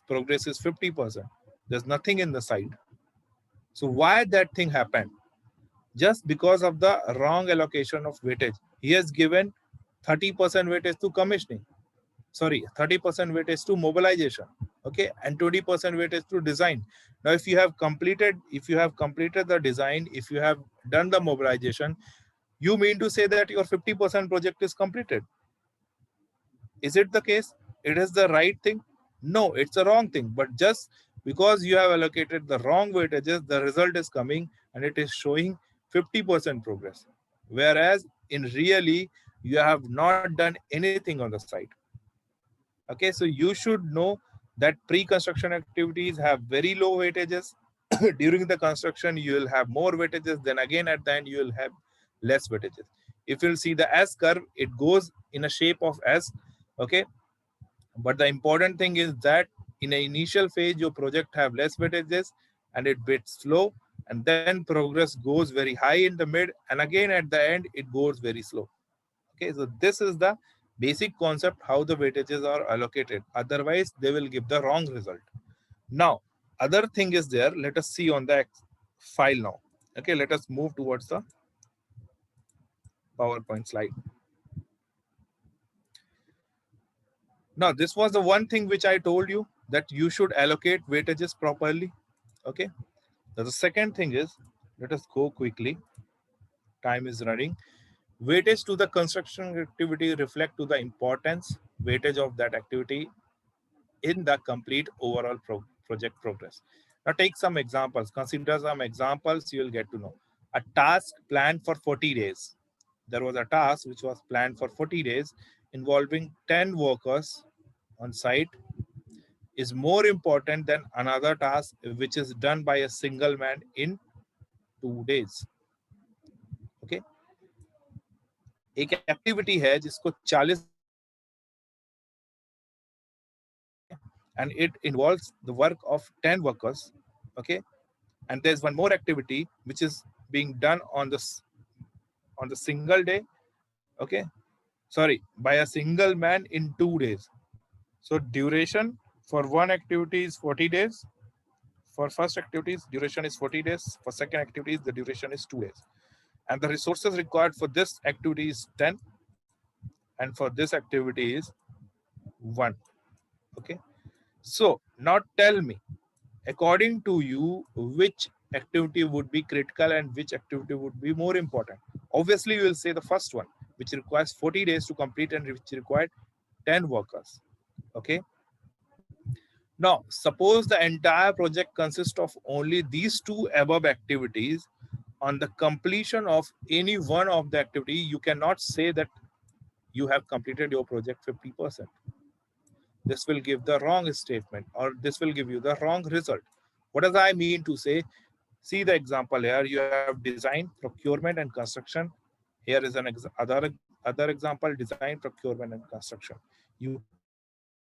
progress is 50%. There's nothing in the site. So why that thing happened? Just because of the wrong allocation of weightage. He has given 30% weightage to commissioning. Sorry, 30% weightage to mobilization, okay, and 20% weightage to design. Now, if you have completed the design, if you have done the mobilization, you mean to say that your 50% project is completed? Is it the case? It is the right thing? No, it's a wrong thing. But just because you have allocated the wrong weightages, the result is coming and it is showing 50% progress. Whereas in really, you have not done anything on the site. Okay, so you should know that pre-construction activities have very low weightages. During the construction, you will have more weightages. Then again, at the end, you will have less weightages. If you'll see the S curve, it goes in a shape of S. Okay, but the important thing is that in the initial phase, your project have less weightages and it bit slow, and then progress goes very high in the mid, and again at the end, it goes very slow. Okay, so this is the basic concept how the weightages are allocated. Otherwise, they will give the wrong result. Now, other thing is there. Let us see on the file now. Okay, let us move towards the PowerPoint slide. Now, this was the one thing which I told you, that you should allocate weightages properly. Okay. Now, the second thing is, let us go quickly. Time is running. Weightage to the construction activity reflect to the importance, weightage of that activity in the complete overall project progress. Now take some examples. Consider some examples, you will get to know. A task planned for 40 days. There was a task which was planned for 40 days involving 10 workers on site is more important than another task which is done by a single man in 2 days. Okay. एक activity है जिसको 40 and it involves the work of 10 workers. Okay. And there's one more activity which is being done on the single day. Okay. Sorry, by a single man in 2 days. So duration for one activity is 40 days. For first activities, duration is 40 days. For second activities, the duration is 2 days. And the resources required for this activity is 10. And for this activity is 1. Okay. So now tell me, according to you, which activity would be critical and which activity would be more important? Obviously, you will say the first one, which requires 40 days to complete and which required 10 workers. Okay. Now, suppose the entire project consists of only these two above activities. On the completion of any one of the activity, you cannot say that you have completed your project 50%. This will give the wrong statement, or this will give you the wrong result. What does I mean to say? See the example here. You have design, procurement, and construction. Here is an other example: design, procurement, and construction. You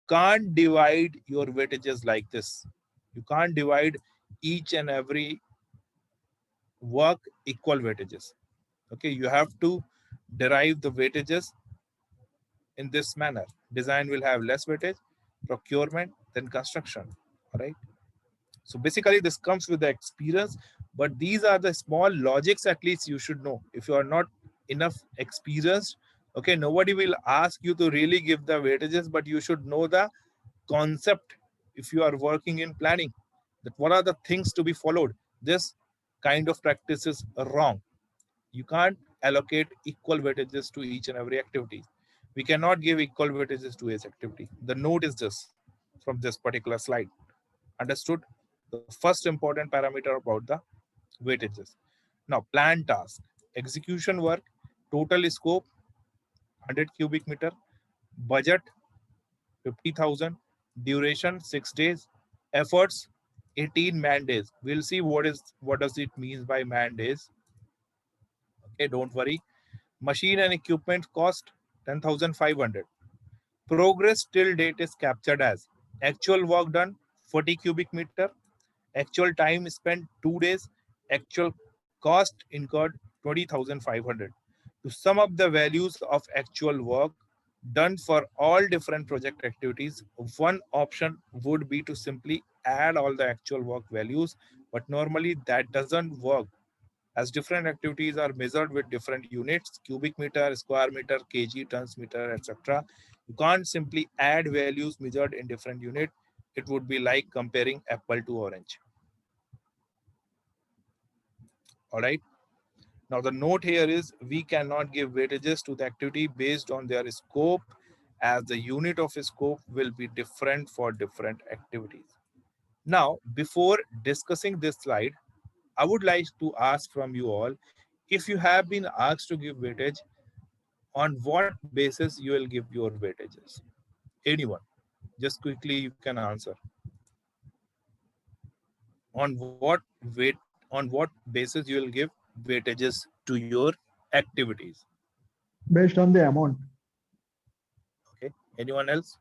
can't divide your weightages like this. You can't divide each and every work equal weightages. Okay, you have to derive the weightages in this manner. Design will have less weightage, procurement, then construction. All right. So basically this comes with the experience, but these are the small logics at least you should know. If you are not enough experienced, okay, nobody will ask you to really give the weightages, but you should know the concept if you are working in planning, that what are the things to be followed. This kind of practice is wrong. You can't allocate equal weightages to each and every activity. We cannot give equal weightages to each activity. The note is this from this particular slide. Understood? The first important parameter about the weightages. Now, plan task, execution work, total scope 100 cubic meter, budget 50,000, duration 6 days, efforts 18 man days. We'll see what does it mean by man days. Okay, don't worry. Machine and equipment cost 10,500. Progress till date is captured as actual work done 40 cubic meter, actual time spent 2 days, actual cost incurred 20,500. To sum up the values of actual work done for all different project activities, one option would be to simply add all the actual work values, but normally that doesn't work, as different activities are measured with different units: cubic meter, square meter, kg, tons meter, etc. You can't simply add values measured in different unit. It would be like comparing apple to orange. All right. Now the note here is we cannot give weightages to the activity based on their scope, as the unit of scope will be different for different activities. Now, before discussing this slide, I would like to ask from you all, if you have been asked to give weightage, on what basis you will give your weightages? Anyone? Just quickly you can answer. On what basis you will give weightages to your activities? Based on the amount. Okay. Anyone else?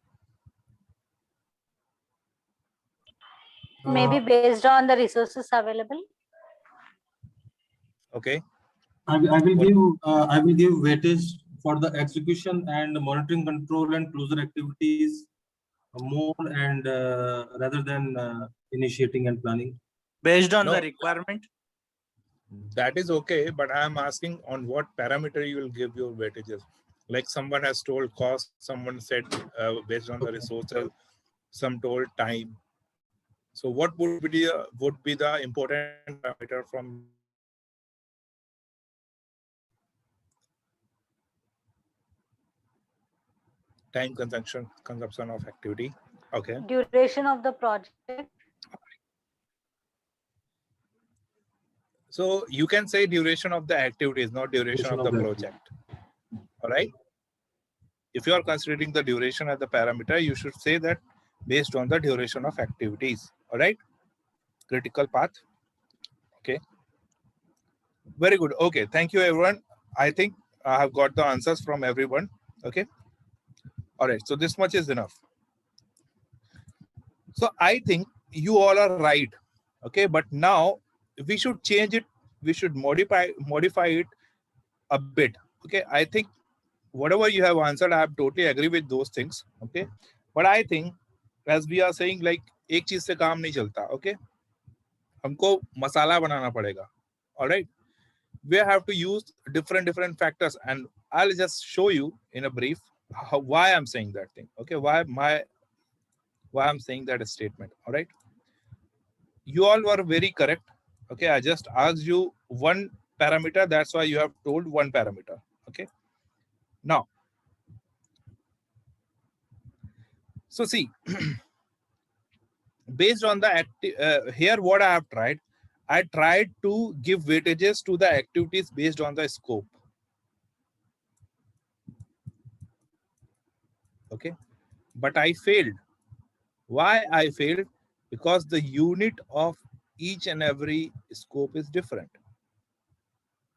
Maybe based on the resources available. Okay. I will give weightage for the execution and monitoring, control and closure activities more, and rather than initiating and planning. Based on No. the requirement. That is okay, but I am asking on what parameter you will give your weightages. Like someone has told cost, someone said based on the resources, some told time. So what would be the important parameter from time consumption of activity? Okay. Duration of the project. So you can say duration of the activities, not duration of the project. All right. If you are considering the duration as the parameter, you should say that based on the duration of activities. All right. Critical path. Okay. Very good. Okay. Thank you, everyone. I think I have got the answers from everyone. Okay. All right. So this much is enough. So I think you all are right. Okay. But now we should change it. We should modify it a bit. Okay. I think whatever you have answered, I have totally agree with those things. Okay. But I think as we are saying, like एक चीज से काम नहीं चलता. Okay. हमको मसाला बनाना पड़ेगा. All right. We have to use different factors, and I'll just show you in a brief why I'm saying that thing. Okay. Why I'm saying that statement. All right. You all were very correct. Okay. I just asked you one parameter. That's why you have told one parameter. Okay. Now, so see, based on the here what I have tried, I tried to give weightages to the activities based on the scope. Okay, but I failed. Why I failed? Because the unit of each and every scope is different.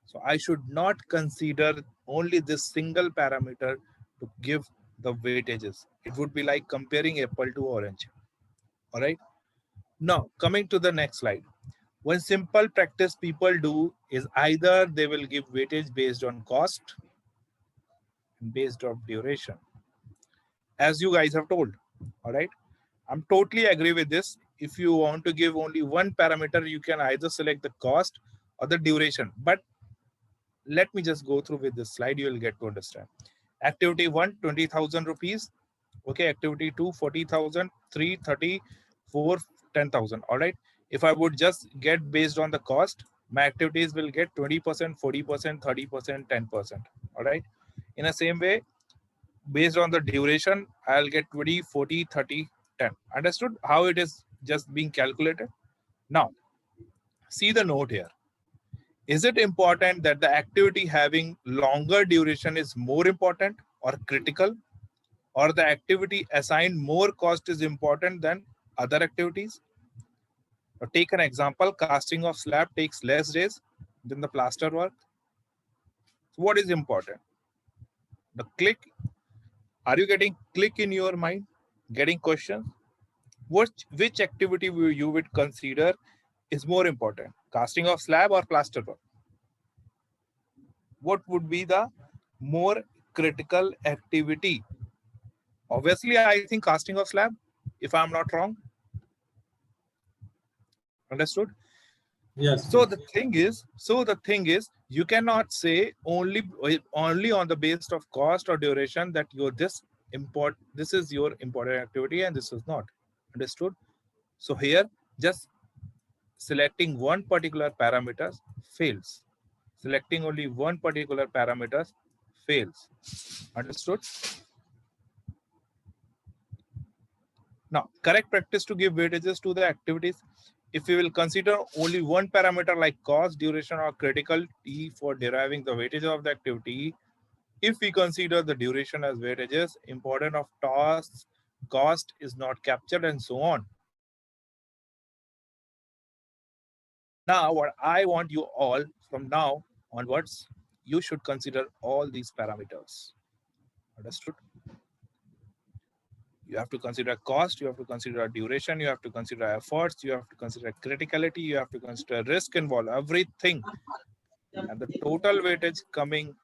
So I should not consider only this single parameter to give the weightages. It would be like comparing apple to orange. All right. Now, coming to the next slide. One simple practice people do is either they will give weightage based on cost and based on duration, as you guys have told. All right. I'm totally agree with this. If you want to give only one parameter, you can either select the cost or the duration. But let me just go through with this slide. You will get to understand. Activity 1, 20,000 rupees. Okay. Activity 2, 40,000. 3, 30. 4, 10,000. All right. If I would just get based on the cost, my activities will get 20%, 40%, 30%, 10%. All right. In the same way, based on the duration, I'll get 20, 40, 30, 10. Understood how it is just being calculated? Now, see the note here. Is it important that the activity having longer duration is more important or critical, or the activity assigned more cost is important than other activities? Now take an example, casting of slab takes less days than the plaster work. So what is important? The click. Are you getting click in your mind? Getting questions? Which activity you would consider is more important? Casting of slab or plaster work? What would be the more critical activity? Obviously, I think casting of slab, if I'm not wrong. Understood? Yes. So the thing is, you cannot say only on the basis of cost or duration that this is your important activity and this is not. Understood? So here, just selecting one particular parameter fails. Selecting only one particular parameter fails. Understood? Now, correct practice to give weightages to the activities. If we will consider only one parameter like cost, duration, or critical T for deriving the weightage of the activity, if we consider the duration as weightages, importance of tasks, cost is not captured, and so on. Now, what I want you all from now onwards, you should consider all these parameters. Understood? You have to consider cost, you have to consider duration, you have to consider efforts, you have to consider criticality, you have to consider risk involved, everything. And the total weightage coming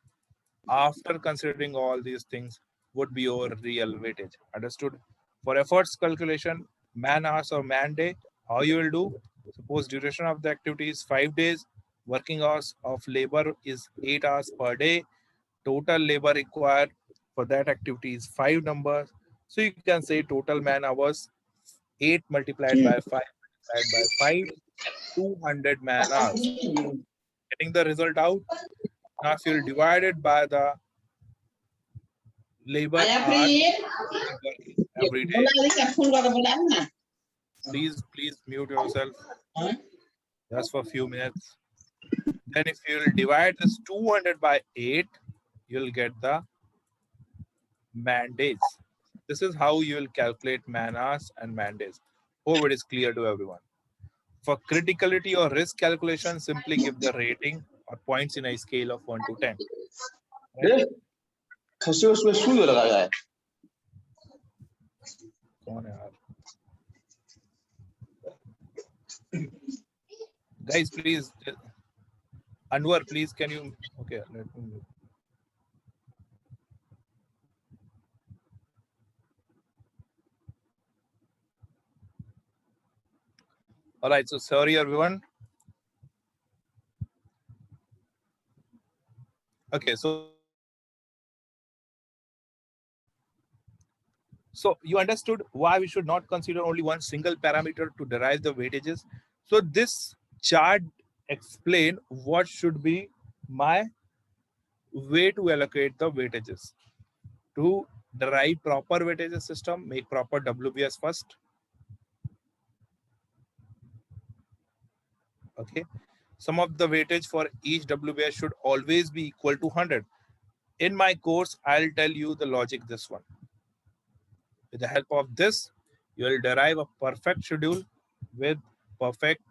after considering all these things would be your real weightage. Understood? For efforts calculation, man hours or man day, how you will do? Suppose duration of the activity is 5 days, working hours of labor is 8 hours per day, total labor required For that activity is 5 numbers. So you can say total man hours 8 multiplied by 5 multiplied by 5, 200 man hours. Getting the result out. Now if you'll divide it by the labor hour every day. Please mute yourself just for a few minutes. Then if you'll divide this 200 by 8, you'll get the man days. This is how you will calculate man hours and man days. Hope it is clear to everyone. For criticality or risk calculation, simply give the rating or points in a scale of 1 to 10. Right? कौन है यार? Guys, please. Anwar, please, can you? Okay, let me move. All right, so sorry everyone. Okay, so you understood why we should not consider only one single parameter to derive the weightages. So this chart explain what should be my way to allocate the weightages. To derive proper weightages system, make proper WBS first. Okay, some of the weightage for each WBS should always be equal to 100. In my course, I'll tell you the logic this one. With the help of this, you will derive a perfect schedule with perfect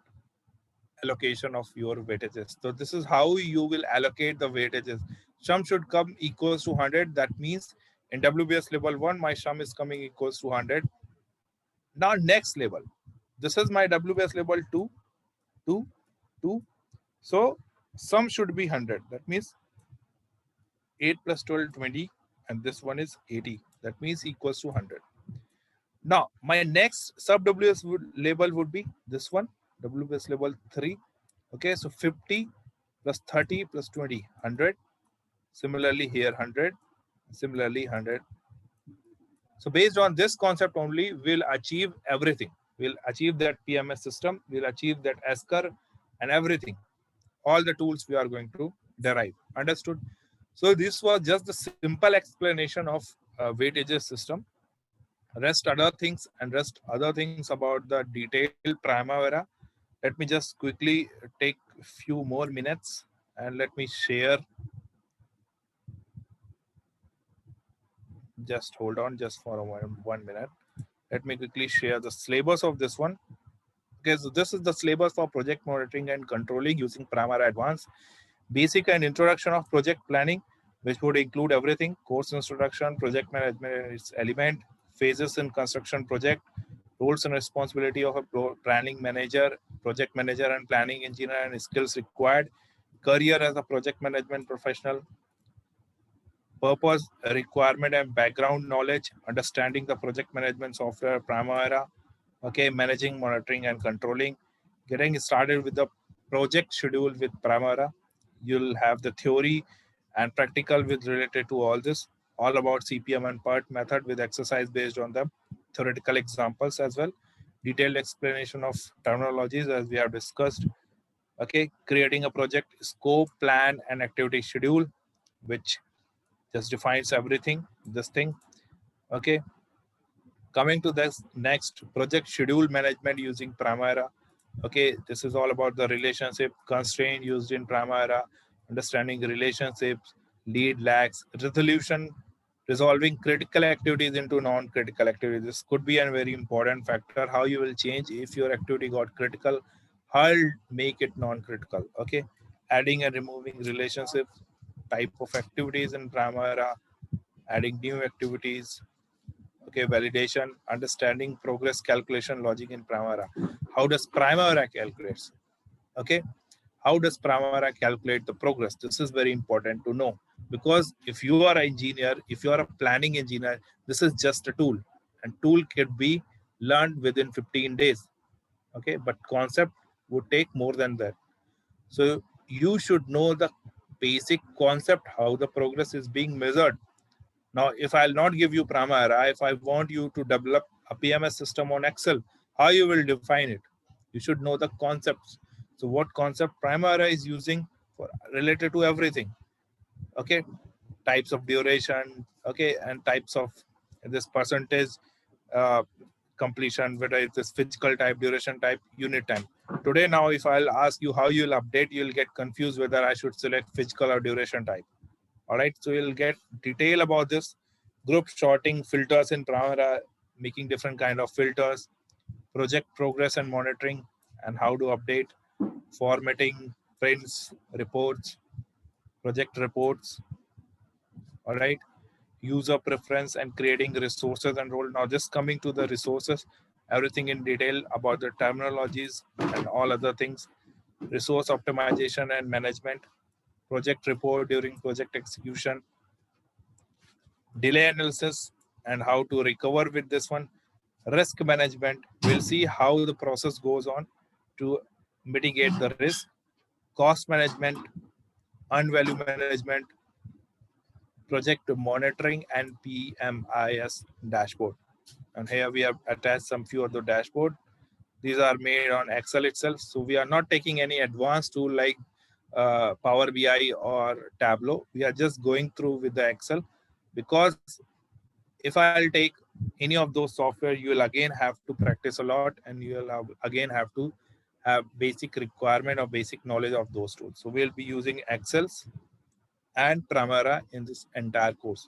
allocation of your weightages. So this is how you will allocate the weightages. Sum should come equals to 100. That means in WBS level 1, my sum is coming equals to 100. Now next level. This is my WBS level 2. So sum should be 100. That means 8 plus 12, 20. And this one is 80. That means equals to 100. Now, my next sub WS label would be this one, WS level 3. Okay, so 50 plus 30 plus 20, 100. Similarly, here 100. Similarly, 100. So based on this concept only, we'll achieve everything. We'll achieve that PMS system. We'll achieve that SCAR and everything. All the tools we are going to derive. Understood? So this was just the simple explanation of weightages system. Rest other things about the detailed Primavera. Let me just quickly take a few more minutes and let me share. Just hold on just for 1 minute. Let me quickly share the syllabus of this one. Okay, so this is the syllabus for project monitoring and controlling using Primavera Advanced. Basic and introduction of project planning, which would include everything: course introduction, project management its element, phases in construction project, roles and responsibility of a planning manager, project manager and planning engineer, and skills required, career as a project management professional, purpose, requirement and background knowledge, understanding the project management software Primavera, okay, managing, monitoring and controlling, getting started with the project schedule with Primavera. You'll have the theory and practical with related to all this, all about CPM and PERT method with exercise based on the theoretical examples as well, detailed explanation of terminologies as we have discussed. Okay, creating a project scope, plan and activity schedule, which just defines everything, this thing. Okay, coming to this next, project schedule management using Primavera. Okay, this is all about the relationship constraint used in Primavera, understanding relationships, lead lags, resolving critical activities into non-critical activities. This could be a very important factor, how you will change if your activity got critical, how you'll make it non-critical. Okay, adding and removing relationships, type of activities in Primavera, adding new activities. Okay, validation, understanding progress calculation logic in Primavera. How does Primavera calculates? Okay, how does Primavera calculate the progress? This is very important to know, because if you are an engineer, if you are a planning engineer, this is just a tool, and tool can be learned within 15 days. Okay, but concept would take more than that. So you should know the basic concept, how the progress is being measured. Now, if I'll not give you Primavera, if I want you to develop a PMS system on Excel, how you will define it? You should know the concepts. So what concept Primavera is using for related to everything. Okay, types of duration, okay, and types of this percentage completion, whether it is physical type, duration type, unit time. Today, now, if I'll ask you how you'll update, you'll get confused whether I should select physical or duration type. All right, so you'll get detail about this. Group sorting, filters in Primavera, making different kind of filters, project progress and monitoring, and how to update, formatting, prints, reports, project reports. All right, user preference and creating resources and role. Now just coming to the resources, everything in detail about the terminologies and all other things, resource optimization and management, project report during project execution, delay analysis and how to recover with this one, risk management. We'll see how the process goes on to mitigate the risk, cost management, earned value management, project monitoring, and PMIS dashboard. And here we have attached some few of the dashboard. These are made on Excel itself. So we are not taking any advanced tool like Power BI or Tableau. We are just going through with the Excel, because if I'll take any of those software, you will again have to practice a lot, and you will again have to have basic requirement or basic knowledge of those tools. So we'll be using Excels and Primavera in this entire course.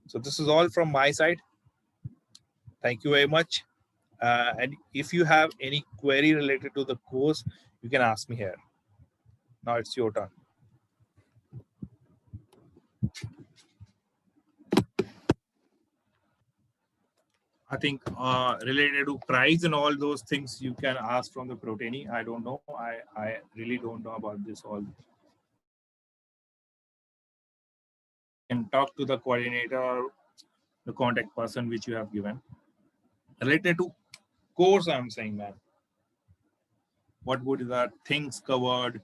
So this is all from my side. Thank you very much. And if you have any query related to the course, you can ask me here. Now it's your turn. I think related to price and all those things, you can ask from the Proteni. I don't know. I really don't know about this all. You can talk to the coordinator, the contact person which you have given. Related to course, I'm saying, man, what would the things covered?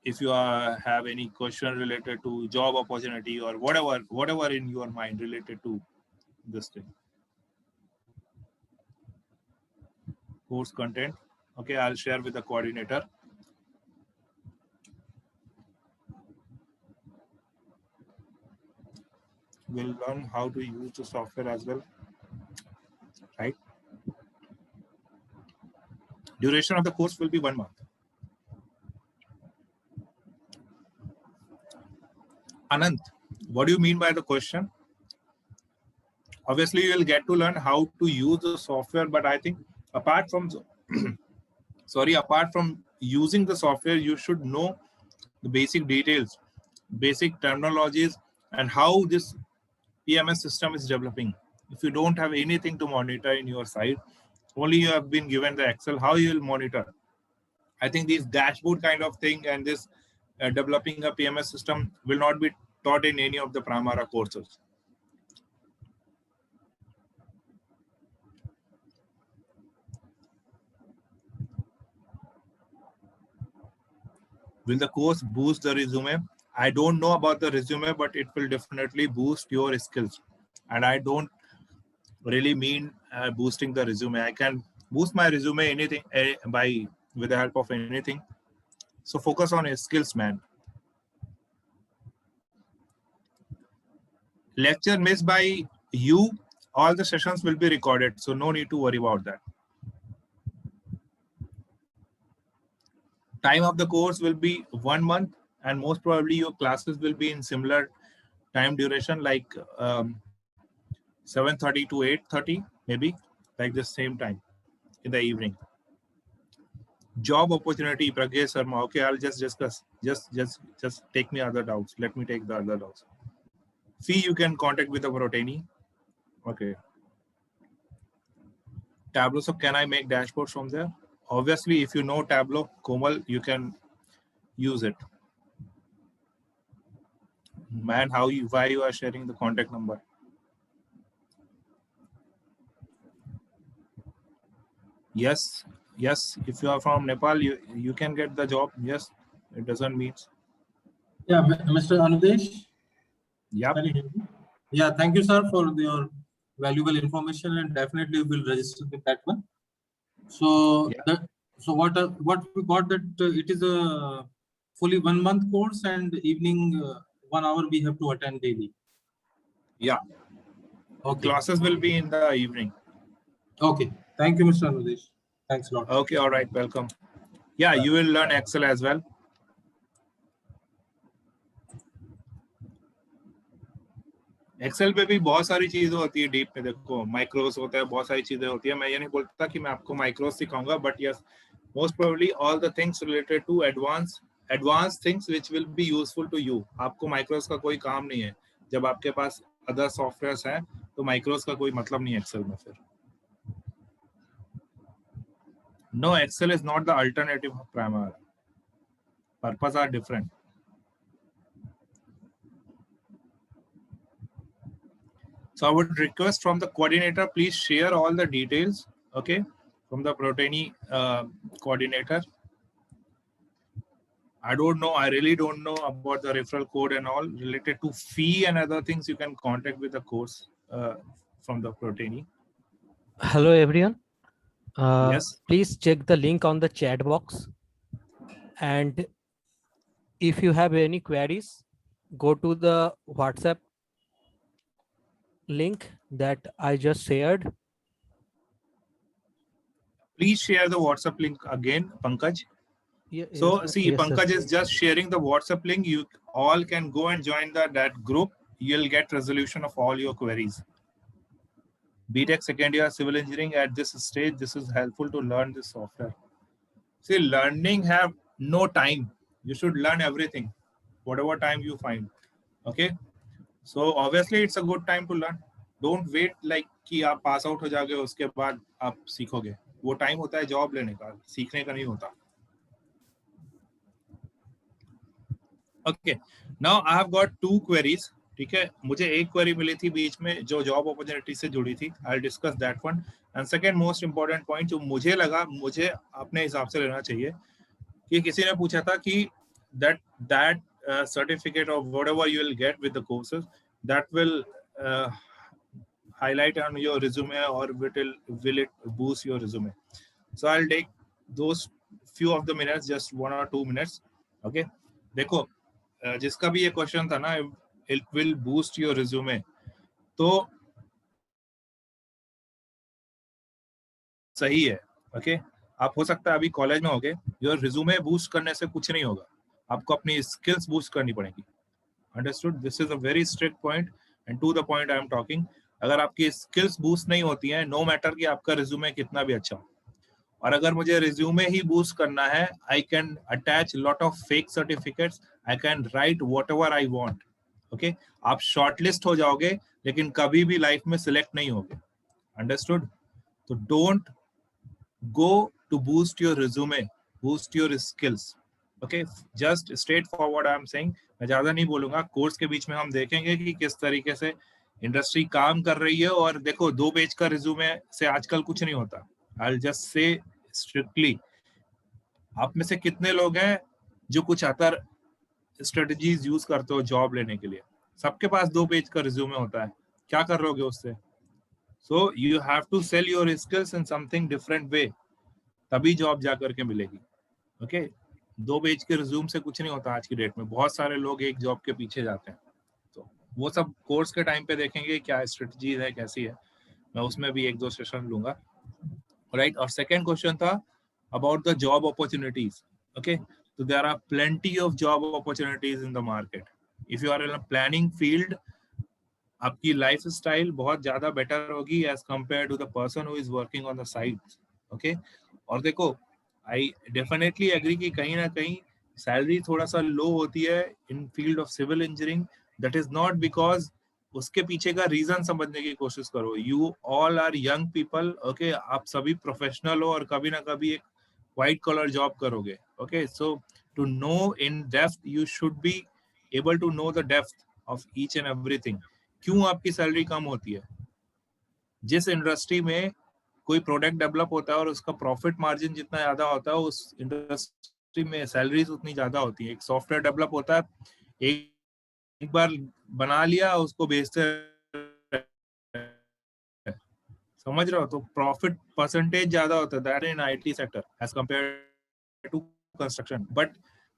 If you have any question related to job opportunity or whatever in your mind related to this thing. Course content. Okay, I'll share with the coordinator. We'll learn how to use the software as well, right? Duration of the course will be 1 month. Anant, what do you mean by the question? Obviously, you'll get to learn how to use the software, but I think apart from apart from using the software, you should know the basic details, basic terminologies, and how this PMS system is developing. If you don't have anything to monitor in your side, only you have been given the Excel, how you will monitor? I think this dashboard kind of thing and this developing a PMS system will not be taught in any of the Primavera courses. Will the course boost the resume? I don't know about the resume, but it will definitely boost your skills. And I don't really mean boosting the resume. I can boost my resume anything with the help of anything. So focus on your skills, man. Lecture missed by you, all the sessions will be recorded. So no need to worry about that. Time of the course will be 1 month, and most probably your classes will be in similar time duration, like 7:30 to 8:30, maybe like the same time in the evening. Job opportunity, Pragesh Sharma. Okay, I'll just discuss. Just take me other doubts. Let me take the other doubts. Fee, you can contact with the Proteni. Okay. Tableau. So can I make dashboards from there? Obviously, if you know Tableau, Komal, you can use it. Man, why you are sharing the contact number? Yes. If you are from Nepal, you can get the job. Yes, it doesn't mean. Yeah, Mr. Anudesh. Yeah. Can you hear me? Yeah, thank you, sir, for your valuable information, and definitely we will register with that one. So Yeah. what we got that it is a fully 1 month course, and evening 1 hour we have to attend daily. Yeah. Okay. Classes will be in the evening. Okay. Thank you, Mr. Anudesh. Thanks a lot. Okay, all right, welcome. Yeah, you will learn Excel as well. Excel पे भी बहुत सारी चीजें होती है deep में, देखो माइक्रोस होता है, बहुत सारी चीजें होती है. मैं ये नहीं बोलता कि मैं आपको माइक्रोस सिखाऊंगा, but yes most probably all the things related to advance things which will be useful to you. आपको माइक्रोस का कोई काम नहीं है. जब आपके पास अदर सॉफ्टवेयर्स हैं तो माइक्रोस का कोई मतलब नहीं है एक्सेल में. फिर no, Excel is not the alternative of primary. Purpose are different. So I would request from the coordinator, please share all the details, okay, from the Proteni coordinator. I don't know, I really don't know about the referral code and all related to fee and other things. You can contact with the course from the Proteni. Hello everyone. Yes. Please check the link on the chat box. And if you have any queries, go to the WhatsApp link that I just shared. Please share the WhatsApp link again, Pankaj. So see, yes, Pankaj sir. is just sharing the WhatsApp link. You all can go and join that group. You'll get resolution of all your queries. BTech second year civil engineering at this stage, this is helpful to learn this software. See, learning have no time. You should learn everything, whatever time you find. Okay. So obviously it's a good time to learn. Don't wait like कि आप pass out हो जाओगे उसके बाद आप सीखोगे. वो time होता है जॉब लेने का, सीखने का नहीं होता. Okay. Now I have got two queries. ठीक है, मुझे एक क्वेरी मिली थी बीच में जो जॉब अपॉर्चुनिटी से जुड़ी थी. I'll discuss that one. And second most important point जो मुझे लगा, मुझे अपने हिसाब से लेना चाहिए, कि किसी ने पूछा था कि that certificate or whatever you will get with the courses, that will highlight on your resume or will it boost your resume. So I'll take those few of the minutes, just 1 or 2 minutes. Okay. देखो जिसका भी ये question था ना, it will boost your resume, तो सही है. Okay. आप हो सकता है अभी कॉलेज में होगे, योर रिज्यूमे बूस्ट करने से कुछ नहीं होगा, आपको अपनी स्किल्स बूस्ट करनी पड़ेगी. Understood? This is a very strict point and to the point I am talking. अगर आपकी स्किल्स बूस्ट नहीं होती हैं, नो मैटर कि आपका रिज्यूमे कितना भी अच्छा हो. और अगर मुझे रिज्यूमे ही बूस्ट करना है, I can attach lot of fake certificates, I can write whatever I want. Okay. आप शॉर्टलिस्ट हो जाओगे लेकिन कभी भी लाइफ में सिलेक्ट नहीं होगे. अंडरस्टूड? तो don't go to boost your resume, boost your skills. Okay, just straightforward I am saying. मैं ज्यादा नहीं बोलूंगा. कोर्स के बीच में हम देखेंगे कि किस तरीके से इंडस्ट्री काम कर रही है. और देखो 2 पेज का रिज्यूमे से आजकल कुछ नहीं होता. I'll just say strictly, आप में से कितने लोग हैं जो कुछ अदर स्ट्रेटजीज यूज करते हो जॉब लेने के लिए? सबके पास 2 पेज का रिज्यूमे होता है. क्या कर लोगे उससे? So you have to sell your skills in something different way. तभी जॉब जा करके मिलेगी. ओके. 2 पेज के रिज्यूम से कुछ नहीं होता आज की डेट में. बहुत सारे लोग एक जॉब के पीछे जाते हैं. तो वो सब कोर्स के टाइम पे देखेंगे क्या स्ट्रेटजी है, कैसी है. मैं उसमें भी 1-2 सेशन लूंगा. राइट. और सेकंड क्वेश्चन था about the job opportunities. Okay. तो there are plenty of job opportunities in the market. If you are in a planning field, आपकी लाइफ स्टाइल बहुत ज्यादा बेटर होगी as compare to the person who is working on the side. Okay. और देखो, I definitely agree कि कहीं ना कहीं सैलरी थोड़ा सा लो होती है in field of civil engineering. That is not because, उसके पीछे का रीजन समझने की कोशिश करो. You all are young people. Okay. आप सभी प्रोफेशनल हो और कभी ना कभी एक व्हाइट कॉलर जॉब करोगे. Okay. So to know in depth, you should be able to know the depth of each and everything. क्यों आपकी सैलरी कम होती है? जिस इंडस्ट्री में कोई प्रोडक्ट डेवलप होता है और उसका प्रॉफिट मार्जिन जितना ज्यादा होता है, उस इंडस्ट्री में सैलरीज उतनी ज्यादा होती है. एक सॉफ्टवेयर डेवलप होता है, एक बार बना लिया, उसको बेचते समझ रहे हो? तो प्रॉफिट परसेंटेज ज्यादा होता है that in IT sector as compare to construction, but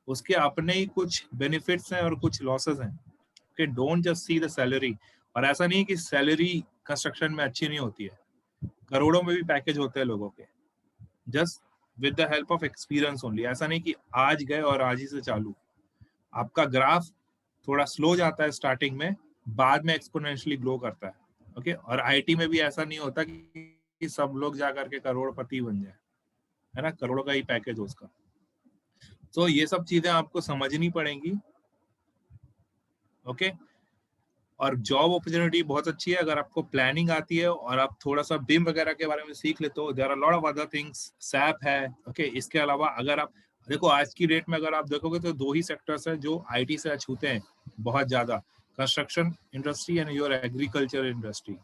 उसके अपने ही कुछ बेनिफिट्स हैं और कुछ लॉसेस हैं। Okay, don't just see the salary. और ऐसा नहीं कि सैलरी कंस्ट्रक्शन में अच्छी नहीं होती है, करोड़ों में भी पैकेज होते हैं लोगों के, just with the help of experience only. ऐसा नहीं कि आज गए और आज ही से चालू। आपका ग्राफ थोड़ा स्लो जाता है स्टार्टिंग में, बाद में एक्सपोनेंशियली ग्रो करता है। ओके, और आईटी में भी ऐसा नहीं होता कि सब लोग जा करके करोड़पति बन जाए, है ना, करोड़ों का ही पैकेज हो उसका। तो ये सब चीजें आपको समझनी पड़ेंगी। ओके, और जॉब अपॉर्चुनिटी बहुत अच्छी है अगर आपको प्लानिंग आती है और आप थोड़ा सा बिम वगैरह के बारे में सीख लेते हो। There are lot of other things, SAP है। ओके, इसके अलावा अगर आप देखो आज की डेट में अगर आप देखोगे तो दो ही सेक्टर्स हैं जो आईटी से छूते हैं बहुत ज्यादा, construction industry and your agriculture industry.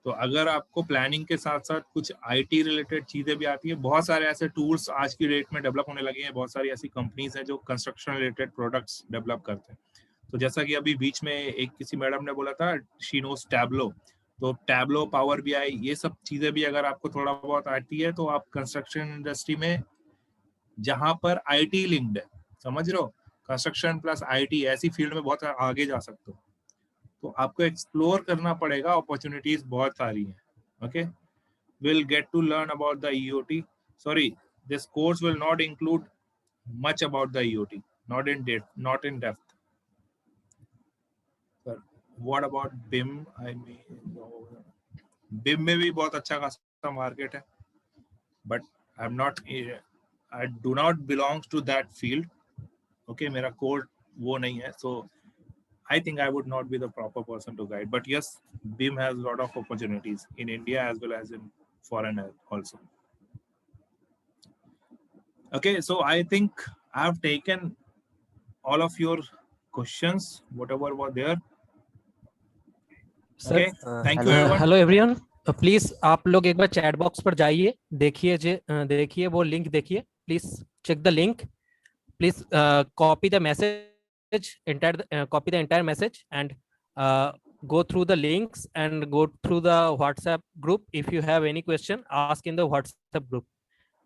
तो अगर आपको प्लानिंग के साथ साथ कुछ आईटी रिलेटेड चीजें भी आती है, बहुत सारे ऐसे टूल्स आज की डेट में डेवलप होने लगे हैं, बहुत सारी ऐसी कंपनीज हैं जो कंस्ट्रक्शन रिलेटेड प्रोडक्ट्स डेवलप करते हैं। तो जैसा कि अभी बीच में एक किसी मैडम ने बोला था शी नोस टैबलो, तो टैबलो, पावर बीआई, ये सब चीजें भी अगर आपको थोड़ा बहुत आती है तो आप कंस्ट्रक्शन इंडस्ट्री में जहां पर आईटी लिंक्ड है, समझ रहे हो, कंस्ट्रक्शन प्लस आईटी ऐसी फील्ड में बहुत आगे जा सकते हो। तो आपको एक्सप्लोर करना पड़ेगा, अपॉर्चुनिटीज बहुत सारी हैं। Okay, will get to learn about the EOT. Sorry, this course will not include much about the EOT, not in depth. What about BIM? I mean, BIM में भी बहुत अच्छा खासा मार्केट है, but I do not belong to that field. Okay, मेरा code वो नहीं है, so I think I would not be the proper person to guide. But yes, BIM has a lot of opportunities in India as well as in foreign also. Okay, so I think I have taken all of your questions, whatever were there. Sir Okay, thank you everyone. Hello everyone, please आप लोग एक बार chat box पर जाइए, देखिए वो link देखिए, please check the link, please copy the message, copy the entire message and go through the links and go through the WhatsApp group. If you have any question, ask in the WhatsApp group.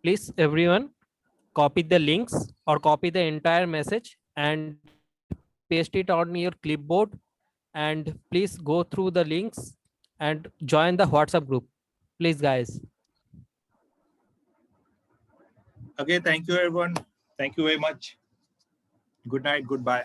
Please everyone copy the links or copy the entire message and paste it on your clipboard, and please go through the links and join the WhatsApp group, please guys. Okay, thank you everyone. Thank you very much. Good night, goodbye.